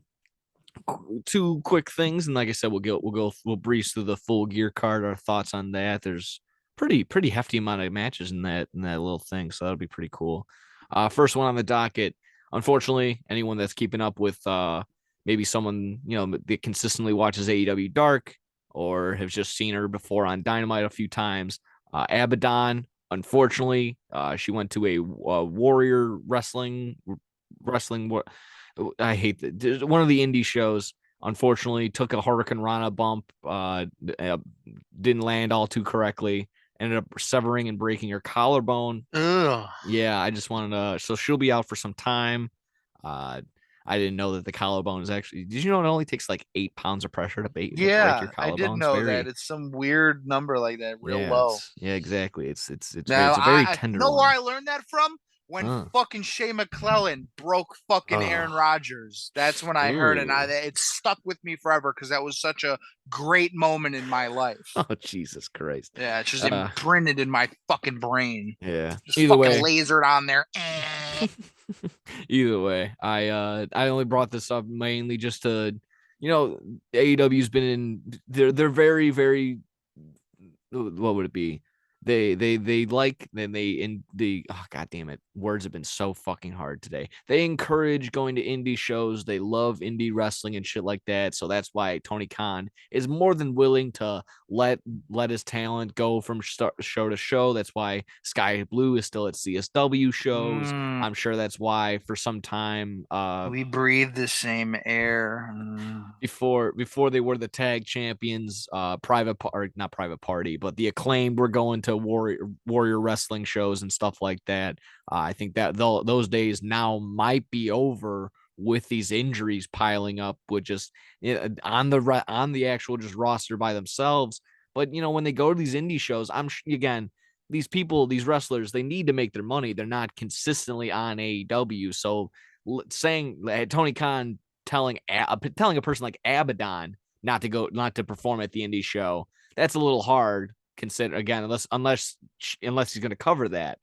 Two quick things, and like I said, we'll breeze through the full gear card. Our thoughts on that. There's pretty hefty amount of matches in that little thing, so that'll be pretty cool. First one on the docket. Unfortunately, anyone that's keeping up with maybe someone that consistently watches AEW Dark or has just seen her before on Dynamite a few times, Abaddon. Unfortunately, she went to a Warrior wrestling. I hate that. One of the indie shows, unfortunately, took a Hurricane Rana bump, didn't land all too correctly, ended up severing and breaking her collarbone. Ugh. Yeah, I just wanted to. So she'll be out for some time. Uh, I didn't know that the collarbone is actually. Did you know it only takes like 8 pounds of pressure to break your Yeah, I did collarbone? It's know that. very. It's some weird number like that, real Yeah, low. exactly. It's Now, a very I tender know where one. I learned that from. when Uh, fucking Shea McClellan broke fucking Aaron oh, Rodgers. That's when I heard it, and ooh. it stuck with me forever because that was such a great moment in my life. Oh, Jesus Christ. Yeah, it's just Uh, imprinted in my fucking brain. yeah. Just Either fucking way. lasered on there. Either way, I only brought this up mainly just to, AEW's been in they're very, very, what would it be? They like, then they in the oh god damn it, words have been so fucking hard today. They encourage going to indie shows. They love indie wrestling and shit like that. So that's why Tony Khan is more than willing to let his talent go from show to show. That's why Sky Blue is still at CSW shows. Mm, I'm sure that's why for some time we breathe the same air. before they were the tag champions, or not private party, but the Acclaimed were going to warrior wrestling shows and stuff like that. I think that those days now might be over with these injuries piling up with just, on the actual just roster by themselves. But when they go to these indie shows, again, these people, these wrestlers, they need to make their money. They're not consistently on AEW. So saying Tony Khan telling a person like Abaddon not to perform at the indie show, that's a little hard. Consider again, unless he's going to cover that.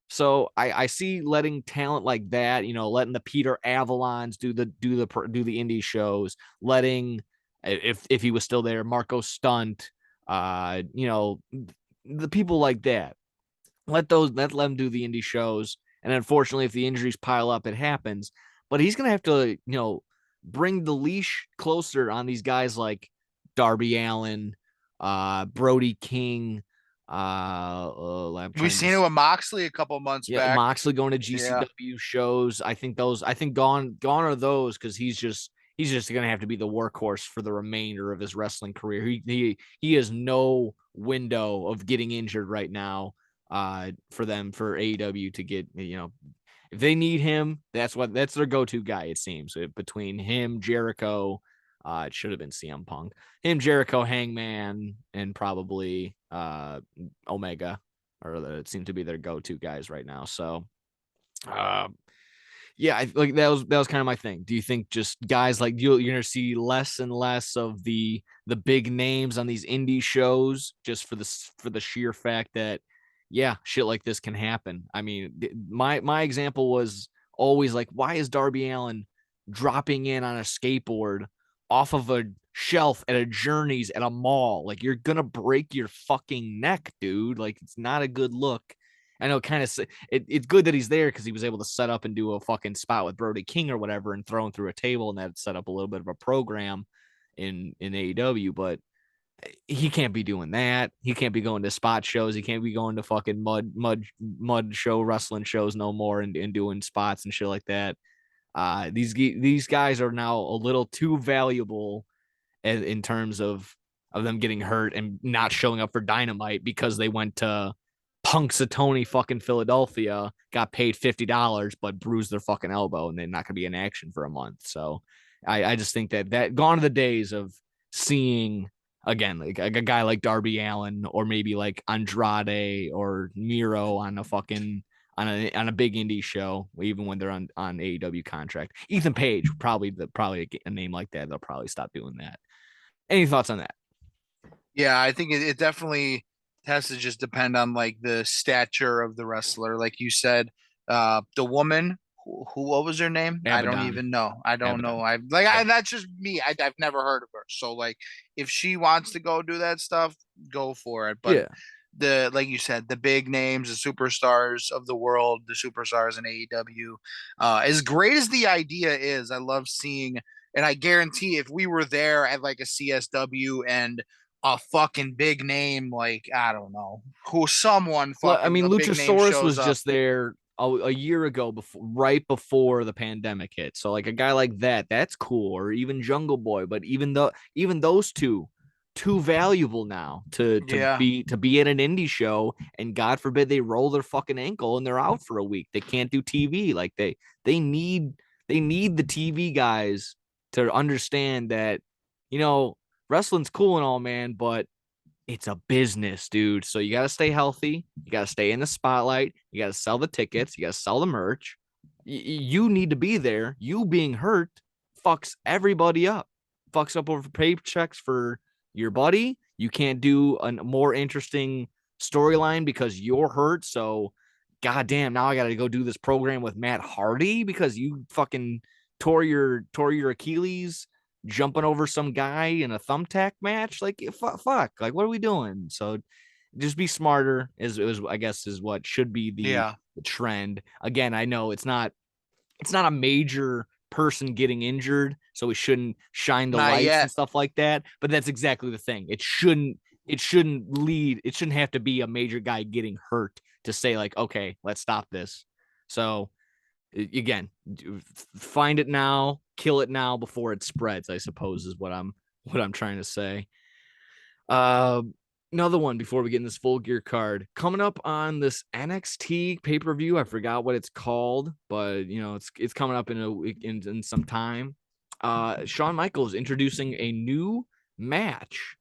So I see letting talent like that, letting the Peter Avalons do the indie shows, letting, if he was still there, Marco Stunt, the people like that, let them do the indie shows. And unfortunately, if the injuries pile up, it happens. But he's gonna have to, bring the leash closer on these guys like Darby Allen, Brody King. I'm We trying to seen it just with Moxley a couple months Yeah, back. Moxley going to Yeah. GCW shows. I think gone are those, because he's just gonna have to be the workhorse for the remainder of his wrestling career. He has no window of getting injured right now. For AEW to get, if they need him, that's their go-to guy. It seems, between him, Jericho, it should have been CM Punk, him, Jericho, Hangman, and probably Omega, or it seemed to be their go-to guys right now. So, uh, yeah, like that was kind of my thing. Do you think just guys like you're gonna see less and less of the big names on these indie shows, just for the sheer fact that, yeah, shit like this can happen? I mean, my example was always like, why is Darby Allen dropping in on a skateboard off of a shelf at a Journeys at a mall? Like, you're gonna break your fucking neck, dude. Like, it's not a good look. I know, kind of. It's good that he's there because he was able to set up and do a fucking spot with Brody King or whatever, and throw him through a table, and that set up a little bit of a program in AEW. But he can't be doing that. He can't be going to spot shows. He can't be going to fucking mud show wrestling shows no more, and doing spots and shit like that. These guys are now a little too valuable in terms of them getting hurt and not showing up for Dynamite because they went to Punxsutawney fucking Philadelphia, got paid $50, but bruised their fucking elbow, and they're not going to be in action for a month. So I just think that gone are the days of seeing, again, like a guy like Darby Allen, or maybe like Andrade or Miro on a big indie show, even when they're on AEW contract. Ethan Page, probably a name like that, they'll probably stop doing that. Any thoughts on that? Yeah, I think it definitely has to just depend on like the stature of the wrestler. Like you said, the woman who what was her name? I don't Abaddon. even know. I don't know. Abaddon. That's just me. I've never heard of her. So like if she wants to go do that stuff, go for it. But Yeah. the like you said, the big names, the superstars of the world, the superstars in AEW, as great as the idea is, I love seeing, and I guarantee if we were there at like a CSW and a fucking big name, like I don't know who, someone I fucking mean, a big name Luchasaurus shows was up. just there a year ago, right before the pandemic hit. So like a guy like that's cool. Or even Jungle Boy. But even those two, too valuable now Yeah, to be at an indie show, and God forbid they roll their fucking ankle and they're out for a week. They can't do TV. Like they need they need the TV guys to understand that, wrestling's cool and all, man, but it's a business, dude. So you got to stay healthy. You got to stay in the spotlight. You got to sell the tickets. You got to sell the merch. You need to be there. You being hurt fucks everybody up. Fucks up over paychecks for your buddy. You can't do a more interesting storyline because you're hurt. So, goddamn, now I got to go do this program with Matt Hardy because you fucking tore your Achilles jumping over some guy in a thumbtack match. Like, fuck. Like, what are we doing? So, just be smarter. Is I guess is what should be Yeah, the trend. Again, I know it's not a major person getting injured, so we shouldn't shine the not lights and yet. stuff like that. But that's exactly the thing. It shouldn't have to be a major guy getting hurt to say like, okay, let's stop this. So again, find it now, kill it now before it spreads, I suppose is what I'm trying to say. Uh, Another one before we get in this full gear card coming up on this NXT pay per view. I forgot what it's called, but it's coming up in some time. Shawn Michaels introducing a new match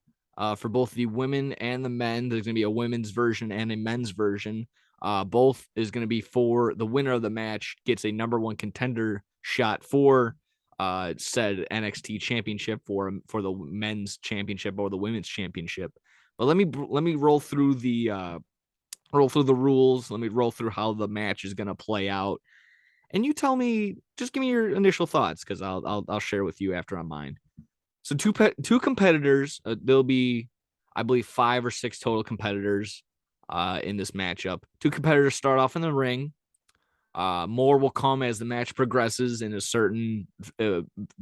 for both the women and the men. There's going to be a women's version and a men's version. Both is going to be for the winner of the match gets a number one contender shot for said NXT championship for the men's championship or the women's championship. But let me roll through the rules. Let me roll through how the match is gonna play out, and you tell me. Just give me your initial thoughts because I'll share with you after on mine. So two competitors. There'll be, I believe, 5 or 6 total competitors in this matchup. Two competitors start off in the ring. More will come as the match progresses in a certain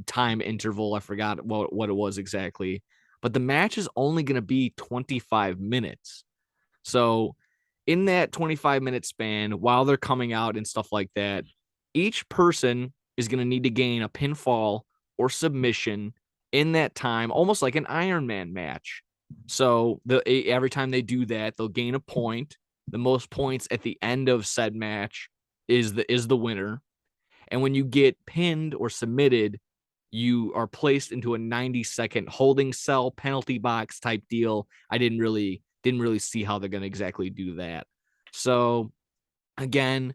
time interval. I forgot what it was exactly, but the match is only going to be 25 minutes. So, in that 25-minute span, while they're coming out and stuff like that, each person is going to need to gain a pinfall or submission in that time, almost like an Iron Man match. So, every time they do that, they'll gain a point. The most points at the end of said match is the winner. And when you get pinned or submitted, you are placed into a 90-second holding cell penalty box type deal. I didn't really see how they're going to exactly do that. So again,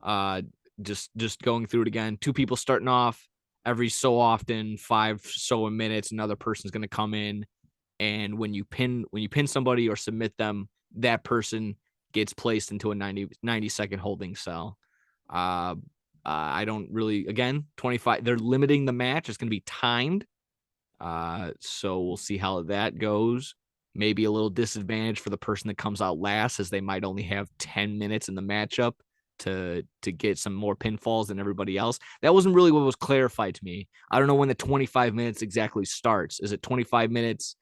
uh just going through it again, two people starting off every so often, 5 minutes, another person's going to come in, and when you pin somebody or submit them, that person gets placed into a 90-second holding cell. uh I don't really, again, 25, they're limiting the match. It's going to be timed. So we'll see how that goes. Maybe a little disadvantage for the person that comes out last, as they might only have 10 minutes in the matchup to get some more pinfalls than everybody else. That wasn't really what was clarified to me. I don't know when the 25 minutes exactly starts. Is it 25 minutes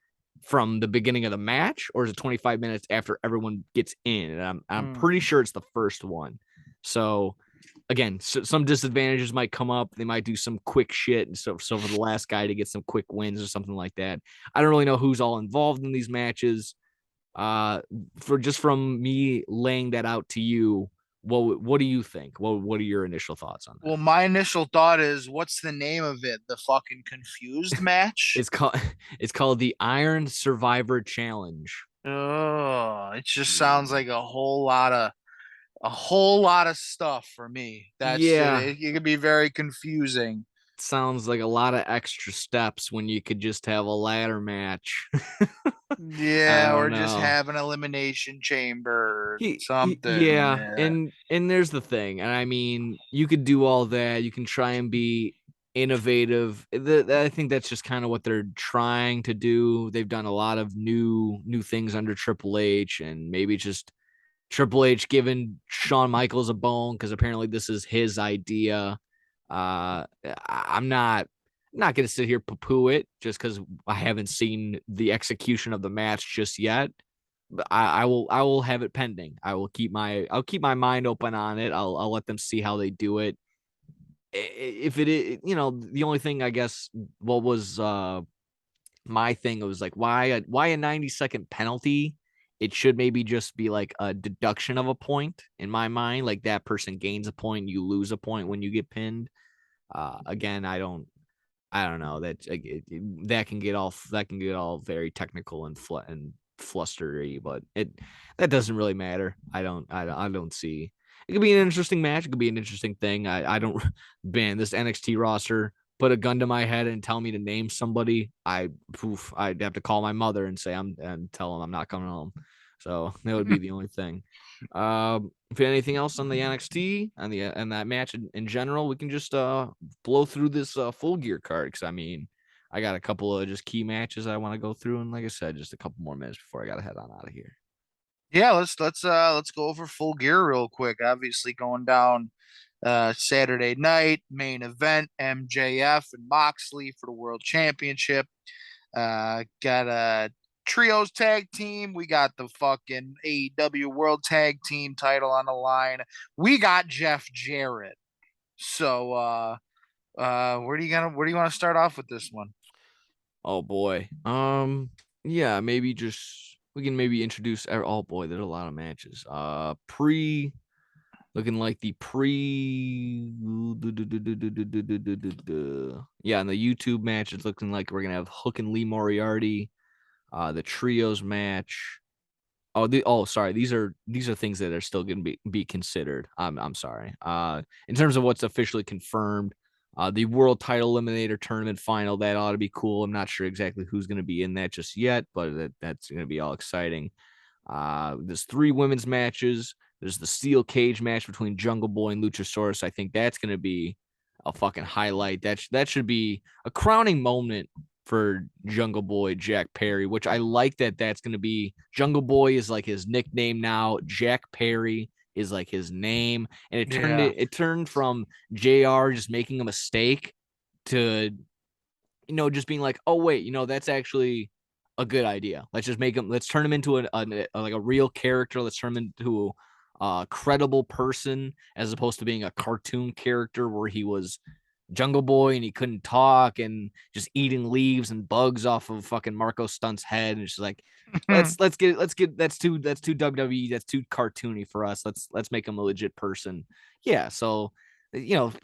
from the beginning of the match, or is it 25 minutes after everyone gets in? And I'm pretty sure it's the first one. So again, some disadvantages might come up. They might do some quick shit, and so for the last guy to get some quick wins or something like that. I don't really know who's all involved in these matches. From me laying that out to you, what do you think? What are your initial thoughts on that? Well, my initial thought is, what's the name of it? The fucking confused match? It's called it's called the Iron Survivor Challenge. Oh, it just sounds like a whole lot of stuff for me. That's just, Yeah, it could be very confusing. sounds like a lot of extra steps when you could just have a ladder match. I Yeah, don't or just know. have an elimination chamber, something. Yeah, Yeah. and there's the thing, and I mean, you could do all that. You can try and be innovative. I think that's just kind of what they're trying to do. They've done a lot of new things under Triple H, and maybe just Triple H giving Shawn Michaels a bone because apparently this is his idea. I'm not going to sit here poo-poo it just because I haven't seen the execution of the match just yet. But I will have it pending. I'll keep my mind open on it. I'll let them see how they do it. If it is, the only thing, I guess, what was my thing, it was like, why a 90-second penalty? It should maybe just be like a deduction of a point in my mind. Like that person gains a point, you lose a point when you get pinned. Again, I don't know that that can get all very technical and flustery, but that doesn't really matter. I don't see. It could be an interesting match. It could be an interesting thing. I don't ban this NXT roster. Put a gun to my head and tell me to name somebody. I'd have to call my mother and say and tell them I'm not coming home. So that would be the only thing. If anything else on the NXT and that match in general, we can just blow through this full gear card, because I mean, I got a couple of just key matches I want to go through, and like I said, just a couple more minutes before I got to head on out of here. Yeah, let's go over Full Gear real quick. Obviously going down Saturday night, main event, MJF and Moxley for the World Championship. Got a trios tag team. We got the fucking AEW World Tag Team title on the line. We got Jeff Jarrett. So where do you want to start off with this one? Oh boy. Yeah, maybe just we can maybe introduce. Oh boy, there's a lot of matches. Pre looking like the pre. Yeah, in the YouTube match, it's looking like we're gonna have Hook and Lee Moriarty. The trios match. Sorry. These are things that are still going to be considered. I'm sorry. In terms of what's officially confirmed, the world title eliminator tournament final, that ought to be cool. I'm not sure exactly who's going to be in that just yet, but that's going to be all exciting. There's 3 women's matches. There's the steel cage match between Jungle Boy and Luchasaurus. I think that's going to be a fucking highlight. That should be a crowning moment for Jungle Boy Jack Perry, which I like that that's going to be. Jungle Boy is like his nickname now. Jack Perry is like his name, and Yeah. it turned from JR just making a mistake to just being like, oh wait, that's actually a good idea. Let's turn him into like a real character. Let's turn him into a credible person, as opposed to being a cartoon character where he was Jungle Boy and he couldn't talk and just eating leaves and bugs off of fucking Marco Stunt's head. And it's just like, let's get that's too WWE, that's too cartoony for us. Let's make him a legit person. Yeah, so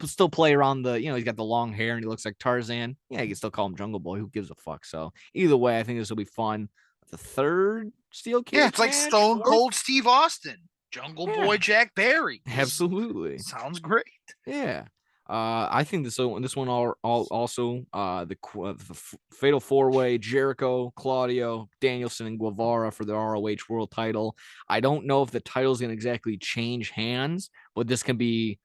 still play around he's got the long hair and he looks like Tarzan. Yeah, you can still call him Jungle Boy. Who gives a fuck? So either way, I think this will be fun. The third steel Yeah, cage it's like match, Stone fourth. Cold Steve Austin, Jungle Boy Yeah, Jack Barry. This absolutely. sounds great. Yeah. I think this one also the Fatal 4-Way, Jericho, Claudio, Danielson, and Guevara for the ROH World Title. I don't know if the title's gonna exactly change hands, but this can be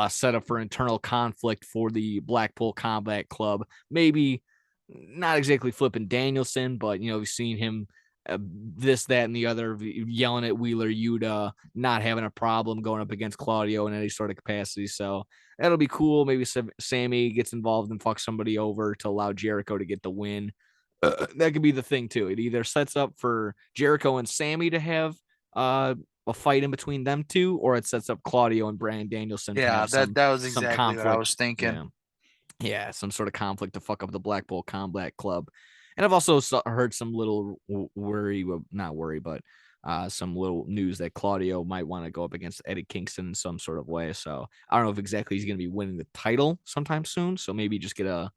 set up for internal conflict for the Blackpool Combat Club. Maybe not exactly flipping Danielson, but we've seen him this, that, and the other, yelling at Wheeler Yuta, not having a problem going up against Claudio in any sort of capacity. So that'll be cool. Maybe Sammy gets involved and fucks somebody over to allow Jericho to get the win. That could be the thing too. It either sets up for Jericho and Sammy to have a fight in between them two, or it sets up Claudio and Bryan Danielson to Yeah, have that was some exactly what I conflict. was thinking. Yeah, yeah, some sort of conflict to fuck up the Blackpool Combat Club. And I've also heard some little worry, well, not worry, but some little news that Claudio might want to go up against Eddie Kingston in some sort of way. So I don't know if exactly he's going to be winning the title sometime soon. So maybe just get a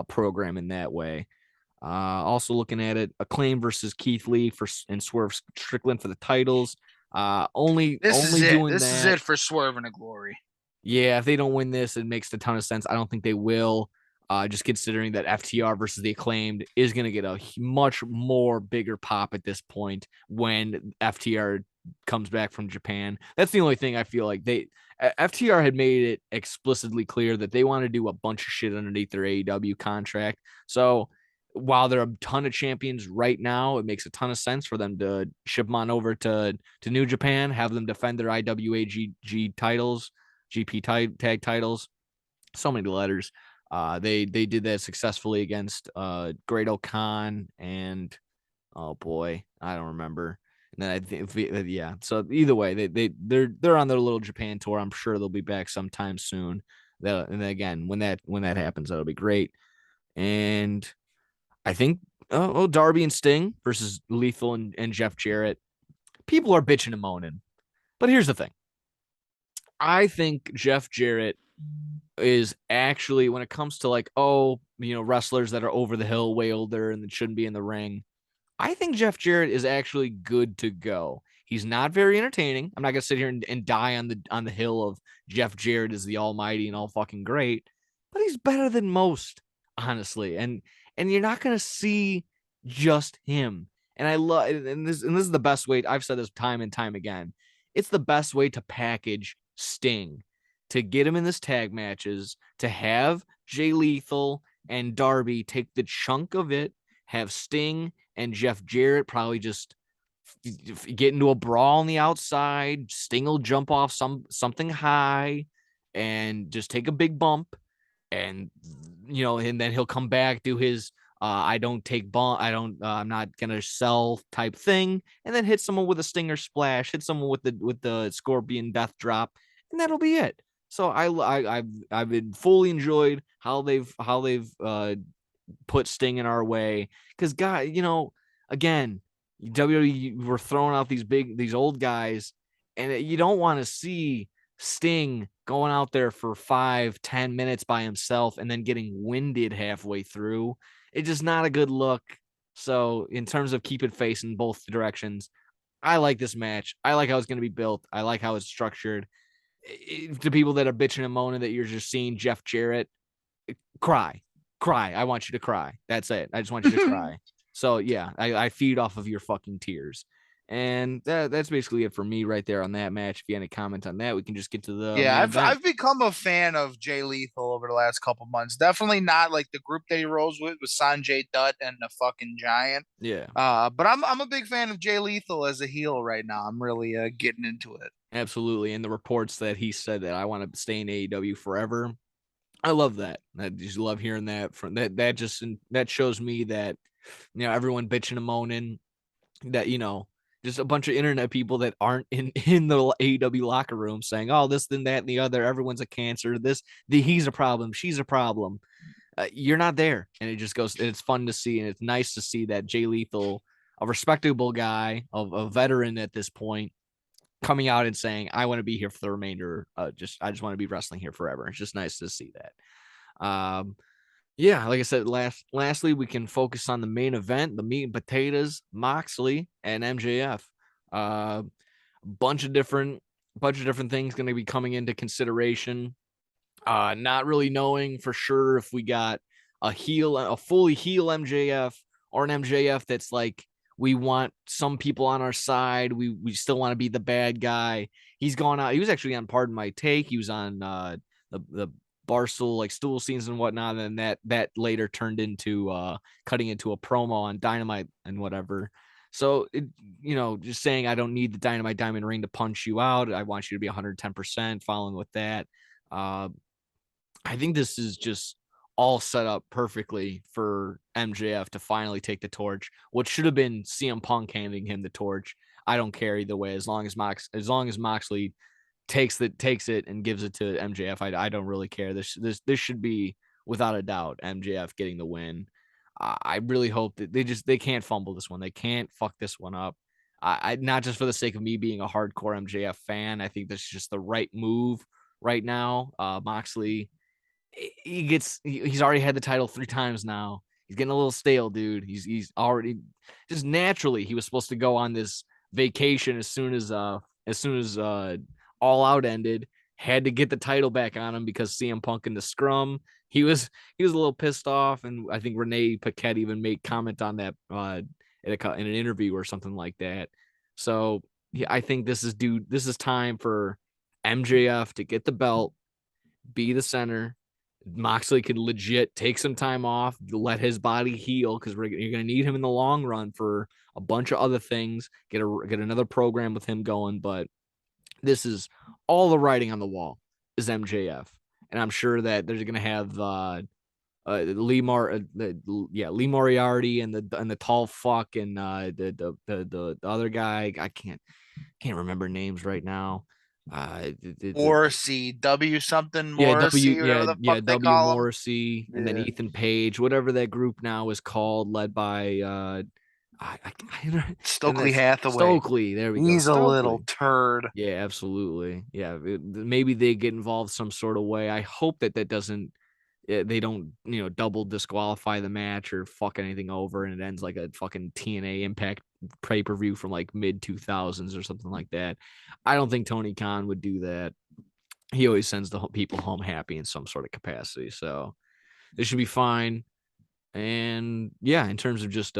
program in that way. Also looking at it, Acclaim versus Keith Lee and Swerve Strickland for the titles. This is Only it. doing This is that. it for Swerve and Glory. Yeah, if they don't win this, it makes a ton of sense. I don't think they will. Just considering that FTR versus the Acclaimed is going to get a much more bigger pop at this point when FTR comes back from Japan. That's the only thing I feel like FTR had made it explicitly clear that they want to do a bunch of shit underneath their AEW contract. So while there are a ton of champions right now, it makes a ton of sense for them to ship them on over to New Japan, have them defend their IWAG titles, tag titles. So many letters. They did that successfully against Great O'Khan and oh boy, I don't remember. And then I think yeah. So either way, they're on their little Japan tour. I'm sure they'll be back sometime soon. And again, when that happens, that'll be great. And I think Darby and Sting versus Lethal and Jeff Jarrett. People are bitching and moaning, but here's the thing. I think Jeff Jarrett is actually, when it comes to like, wrestlers that are over the hill, way older and that shouldn't be in the ring, I think Jeff Jarrett is actually good to go. He's not very entertaining. I'm not gonna sit here and die on the hill of Jeff Jarrett is the almighty and all fucking great, but he's better than most, honestly. And you're not gonna see just him. And I love and this is the best way. I've said this time and time again. It's the best way to package Sting, to get him in this tag matches, to have Jay Lethal and Darby take the chunk of it, have Sting and Jeff Jarrett probably just get into a brawl on the outside. Sting will jump off something high and just take a big bump, and and then he'll come back, do his I don't take bump, I'm not gonna sell type thing, and then hit someone with a stinger splash, hit someone with the scorpion death drop, and that'll be it. So I've been fully enjoyed how they've put Sting in our way, because God, again, WWE were throwing out these old guys, and you don't want to see Sting going out there for 5-10 minutes by himself and then getting winded halfway through. It's just not a good look. So in terms of keeping face in both directions, I like this match. I like how it's going to be built. I like how it's structured. To people that are bitching and moaning that you're just seeing Jeff Jarrett, cry. I want you to cry. That's it. I just want you to cry. So yeah, I feed off of your fucking tears. And that's basically it for me right there on that match. If you have any comment on that, we can just get to the Yeah, main I've event. I've become a fan of Jay Lethal over the last couple months. Definitely not like the group that he rolls with Sanjay Dutt and the fucking Giant. Yeah, But I'm a big fan of Jay Lethal as a heel right now. I'm really getting into it. absolutely. And the reports that he said that I want to stay in AEW forever. I love that. I just love hearing that from that shows me that everyone bitching and moaning that just a bunch of internet people that aren't in the AEW locker room saying, "Oh, this, then that, and the other. Everyone's a cancer. He's a problem. She's a problem." You're not there, and it just goes. It's fun to see, and it's nice to see that Jay Lethal, a respectable guy, a veteran at this point, coming out and saying, "I want to be here for the remainder. I just want to be wrestling here forever." It's just nice to see that. Yeah, like I said, lastly, we can focus on the main event, the meat and potatoes, Moxley and MJF. Uh, bunch of different things going to be coming into consideration. Not really knowing for sure if we got a fully heel MJF, or an MJF that's like, we want some people on our side. We still want to be the bad guy. He's gone out. He was actually on Pardon My Take. He was on the Barstool like stool scenes and whatnot, and that later turned into cutting into a promo on Dynamite and whatever. So just saying, I don't need the Dynamite Diamond Ring to punch you out. I want you to be 110%. Following with that, uh, I think this is just all set up perfectly for MJF to finally take the torch. What should have been CM Punk handing him the torch. I don't care either way, as long as Moxley takes it and gives it to MJF. I don't really care. This should be without a doubt MJF getting the win. I really hope that they can't fumble this one. They can't fuck this one up. I not just for the sake of me being a hardcore MJF fan. I think this is just the right move right now. Moxley, he's already had the title 3 times now. He's getting a little stale, dude. He's already, just naturally, he was supposed to go on this vacation as soon as All Out ended. Had to get the title back on him because CM Punk in the scrum. He was a little pissed off, and I think Renee Paquette even made comment on that in an interview or something like that. So yeah, I think this is time for MJF to get the belt, be the center. Moxley could legit take some time off, let his body heal, because you're going to need him in the long run for a bunch of other things. Get another program with him going, but this is all the writing on the wall is MJF, and I'm sure that they're going to have Lee Moriarty and the tall fuck and the other guy. I can't remember names right now. Morrissey, W something Yeah, Morrissey, whatever the fuck they W call him. Morrissey, and then Yeah. Ethan Page, whatever that group now is called, led by and Stokely that's Hathaway. Stokely. There we go, He's a little Stokely. turd. Yeah, absolutely. Yeah, maybe they get involved some sort of way. I hope that doesn't they don't, double disqualify the match or fuck anything over, and it ends like a fucking TNA Impact pay-per-view from like mid 2000s or something like that. I don't think Tony Khan would do that. He always sends the people home happy in some sort of capacity. So this should be fine. And yeah, in terms of just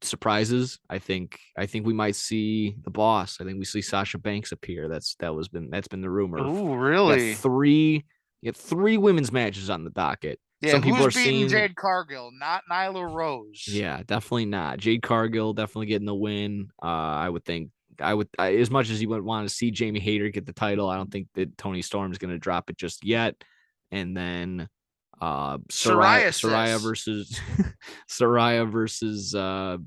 surprises, I think we might see the boss. I think we see Sasha Banks appear. That's been the rumor. Ooh, You got really? three you got three women's matches on the docket. Yeah, Some people who's are beating seeing, Jade Cargill? Not Nyla Rose. yeah, definitely not. Jade Cargill definitely getting the win. I would think as much as you would want to see Jamie Hayter get the title, I don't think that Tony Storm is going to drop it just yet. And then Soraya Psoriasis. versus Soraya versus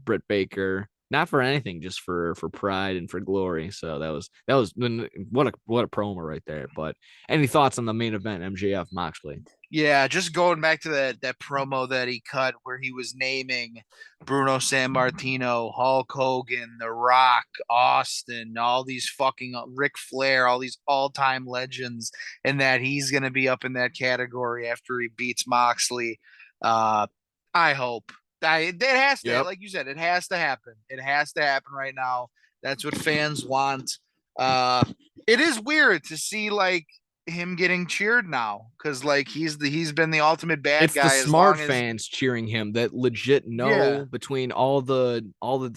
Britt Baker. Not for anything, just for pride and for glory. So that was what a promo right there. But any thoughts on the main event, MJF Moxley? Yeah, just going back to that promo that he cut where he was naming Bruno Sammartino, Hulk Hogan, The Rock, Austin, all these fucking Ric Flair, all these all-time legends, and that he's gonna be up in that category after he beats Moxley. Uh, I hope. It has to, Yep. like you said, it has to happen. It has to happen right now. That's what fans want. It is weird to see like him getting cheered now because like he's been the ultimate bad It's the guy as smart long as fans cheering him that legit yeah know between all the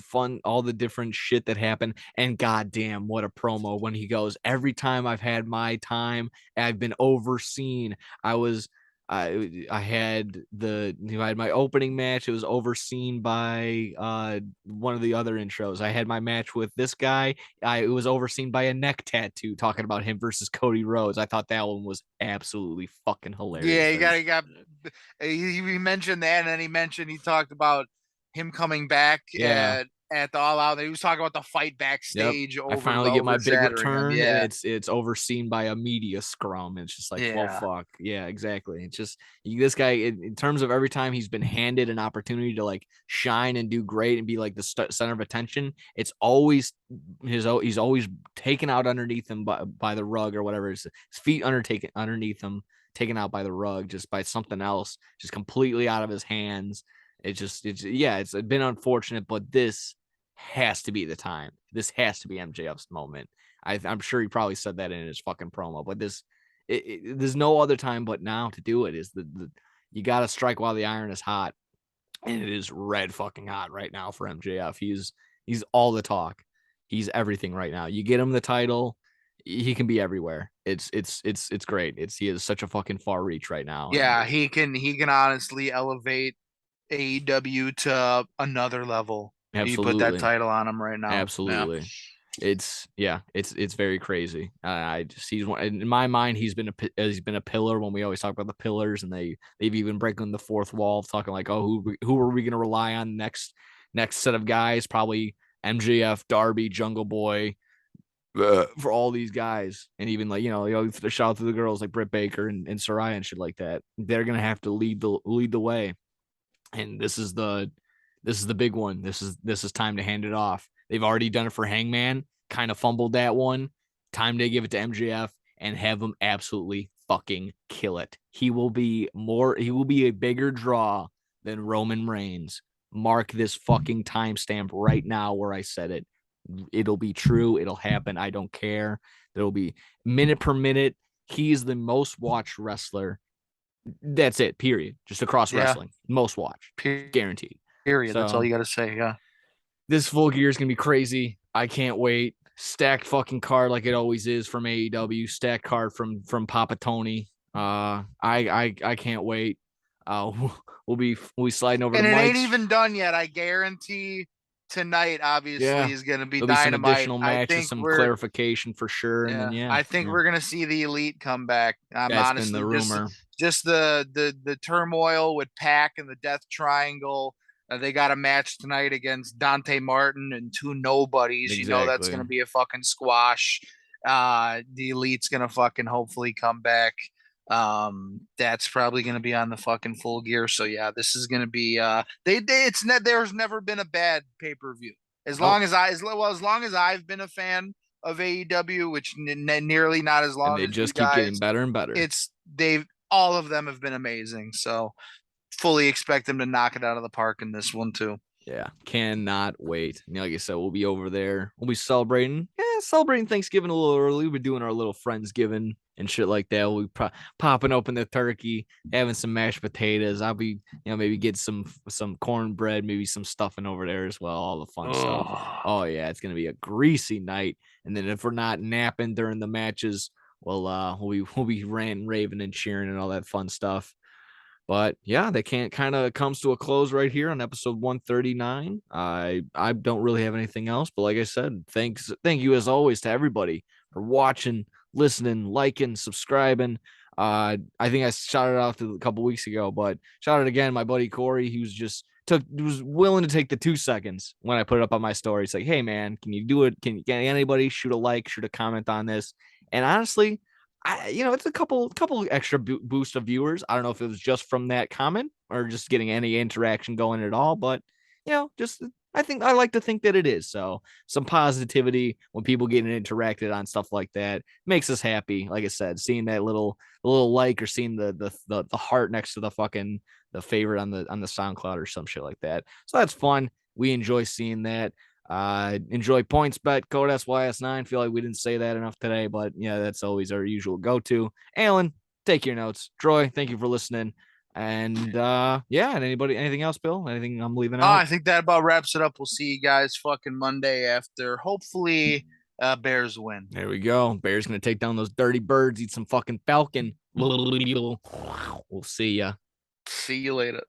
fun, all the different shit that happened. And goddamn, what a promo when he goes, every time I've had my time, I've been overseen. I was I had I had my opening match. It was overseen by one of the other intros. I had my match with this guy. It was overseen by a neck tattoo talking about him versus Cody Rhodes. I thought that one was absolutely fucking hilarious. yeah There's he got he mentioned that and then he talked about him coming back Yeah. at the All Out. He was talking about the fight Yep. backstage I finally get my big overshadowing him. return, and Yeah, it's overseen by a media scrum. It's just like, well, yeah, fuck. Yeah, exactly. It's just this guy in terms of every time he's been handed an opportunity to like shine and do great and be like the center of attention, it's always he's always taken out underneath him by the rug or whatever. His feet undertaken underneath him, taken out by the rug, just by something else, just completely out of his hands. It's been unfortunate, but this has to be the time. This has to be MJF's moment. I'm sure he probably said that in his fucking promo, but there's no other time but now to do it. Is the you got to strike while the iron is hot, and it is red fucking hot right now for MJF. He's all the talk. He's everything right now. You get him the title, he can be everywhere. It's great. He has such a fucking far reach right now, and yeah. He can honestly elevate AEW to another level. You put that absolutely, title on him right now. Yeah. absolutely. It's very crazy. I just he's one in my mind. He's been a pillar when we always talk about the pillars, and they've even broken the fourth wall, talking like, oh, who are we going to rely on next set of guys? Probably MJF, Darby, Jungle Boy, for all these guys, and even like shout out to the girls like Britt Baker and Saraya and shit like that. They're gonna have to lead the way, and this is the big one. This is time to hand it off. They've already done it for Hangman, kind of fumbled that one. Time to give it to MJF and have him absolutely fucking kill it. He will be a bigger draw than Roman Reigns. Mark this fucking timestamp right now where I said it. It'll be true. It'll happen. I don't care. There'll be minute per minute. He's the most watched wrestler. That's it, period. Just across Yeah. wrestling. Most watched. Guaranteed. Period. That's all So you got to say. Yeah. this full gear is gonna be crazy. I can't wait. Stacked fucking card like it always is from AEW. Stacked card from Papa Tony. I can't wait. Uh, we'll be sliding over the And it ain't mics. even done yet. I guarantee tonight, Yeah, obviously, is going to be there'll be some dynamite. additional I matches, think some we're, clarification for sure, and then yeah, yeah, I think yeah. we're going to see the elite come back. I'm That's been the honestly rumor. just the turmoil with Pac and the Death Triangle. They got a match tonight against Dante Martin and two nobodies. You know that's going Exactly. to be a fucking squash. The elite's going to fucking hopefully come back. That's probably going to be on the fucking Full Gear. So yeah, this is going to be there's never been a bad pay-per-view. Nope. As long as I've been a fan of AEW, which nearly not as And long they as you just keep getting guys, better and better. it's they've all of them have been amazing. So fully expect them to knock it out of the park in this one too. Yeah, cannot wait. And like I said, we'll be over there. We'll be celebrating Thanksgiving a little early. We're doing our little Friendsgiving and shit like that. We'll be popping open the turkey, having some mashed potatoes. I'll be, maybe get some cornbread, maybe some stuffing over there as well. All the fun stuff. Oh, Oh yeah, it's gonna be a greasy night. And then if we're not napping during the matches, we'll be ranting, raving, and cheering and all that fun stuff. But yeah, they can't kind of comes to a close right here on episode 139. I don't really have anything else, but like I said, thank you as always to everybody for watching, listening, liking, subscribing. I think I shouted out a couple weeks ago, but shout out again, my buddy Corey. He was willing to take the 2 seconds when I put it up on my story. It's like, hey man, can you do it? Can anybody shoot a like, shoot a comment on this? And honestly, it's a couple extra boost of viewers. I don't know if it was just from that comment or just getting any interaction going at all, but just I think I like to think that it is. So some positivity when people getting interacted on stuff like that makes us happy. Like I said, seeing that little like or seeing the heart next to the favorite on the SoundCloud or some shit like that. So that's fun. We enjoy seeing that. Enjoy points bet code SYS9. Feel like we didn't say that enough today, but yeah, that's always our usual go-to. Alan, take your notes. Troy, thank you for listening. And and anything else, Bill? Anything I'm leaving out? I think that about wraps it up. We'll see you guys fucking Monday after hopefully Bears win. There we go. Bears gonna take down those dirty birds, eat some fucking falcon. We'll see ya. See you later.